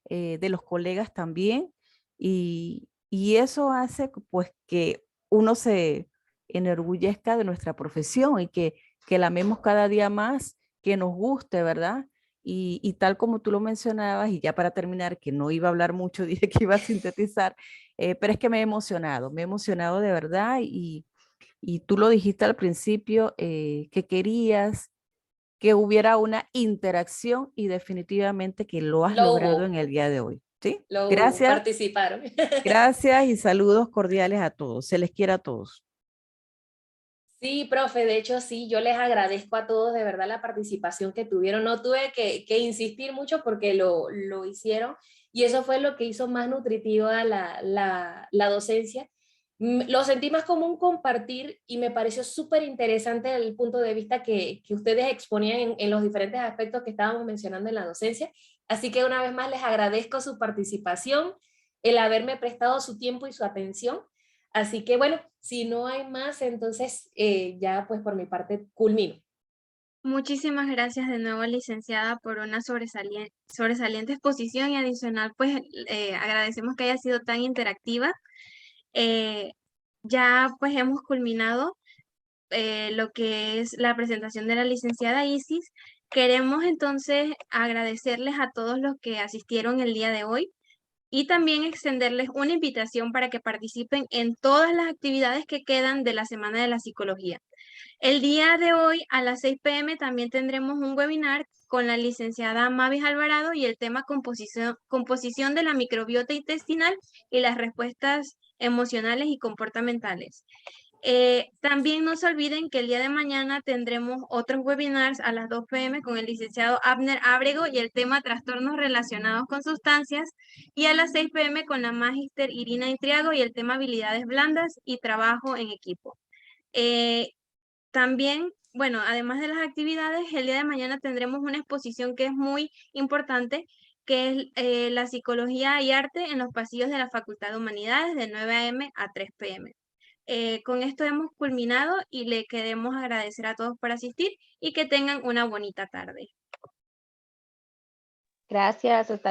de los colegas también, y eso hace pues que uno se enorgullezca de nuestra profesión y que la amemos cada día más, que nos guste, ¿verdad? Y tal como tú lo mencionabas, y ya para terminar, que no iba a hablar mucho, dije que iba a sintetizar, pero es que me he emocionado de verdad, y tú lo dijiste al principio, que querías que hubiera una interacción y definitivamente que lo has logrado en el día de hoy. ¿Sí? Gracias. Participaron. Gracias y saludos cordiales a todos. Se les quiere a todos. Sí, profe, de hecho sí, yo les agradezco a todos de verdad la participación que tuvieron. No tuve que insistir mucho porque lo hicieron y eso fue lo que hizo más nutritiva la docencia. Lo sentí más como un compartir y me pareció súper interesante el punto de vista que ustedes exponían en los diferentes aspectos que estábamos mencionando en la docencia. Así que una vez más les agradezco su participación, el haberme prestado su tiempo y su atención. Así que bueno, si no hay más, entonces ya pues por mi parte culmino. Muchísimas gracias de nuevo, licenciada, por una sobresaliente exposición y adicional, pues agradecemos que haya sido tan interactiva. Ya pues hemos culminado lo que es la presentación de la licenciada Isis. Queremos entonces agradecerles a todos los que asistieron el día de hoy. y también extenderles una invitación para que participen en todas las actividades que quedan de la Semana de la Psicología. El día de hoy a las 6 p.m. también tendremos un webinar con la licenciada Mavis Alvarado y el tema composición de la microbiota intestinal y las respuestas emocionales y comportamentales. También no se olviden que el día de mañana tendremos otros webinars a las 2 p.m. con el licenciado Abner Ábrego y el tema trastornos relacionados con sustancias, y a las 6 p.m. con la magíster Irina Intriago y el tema habilidades blandas y trabajo en equipo. También, bueno, además de las actividades, el día de mañana tendremos una exposición que es muy importante, que es la psicología y arte en los pasillos de la Facultad de Humanidades de 9 a.m. a 3 p.m. Con esto hemos culminado y le queremos agradecer a todos por asistir y que tengan una bonita tarde. Gracias, hasta luego.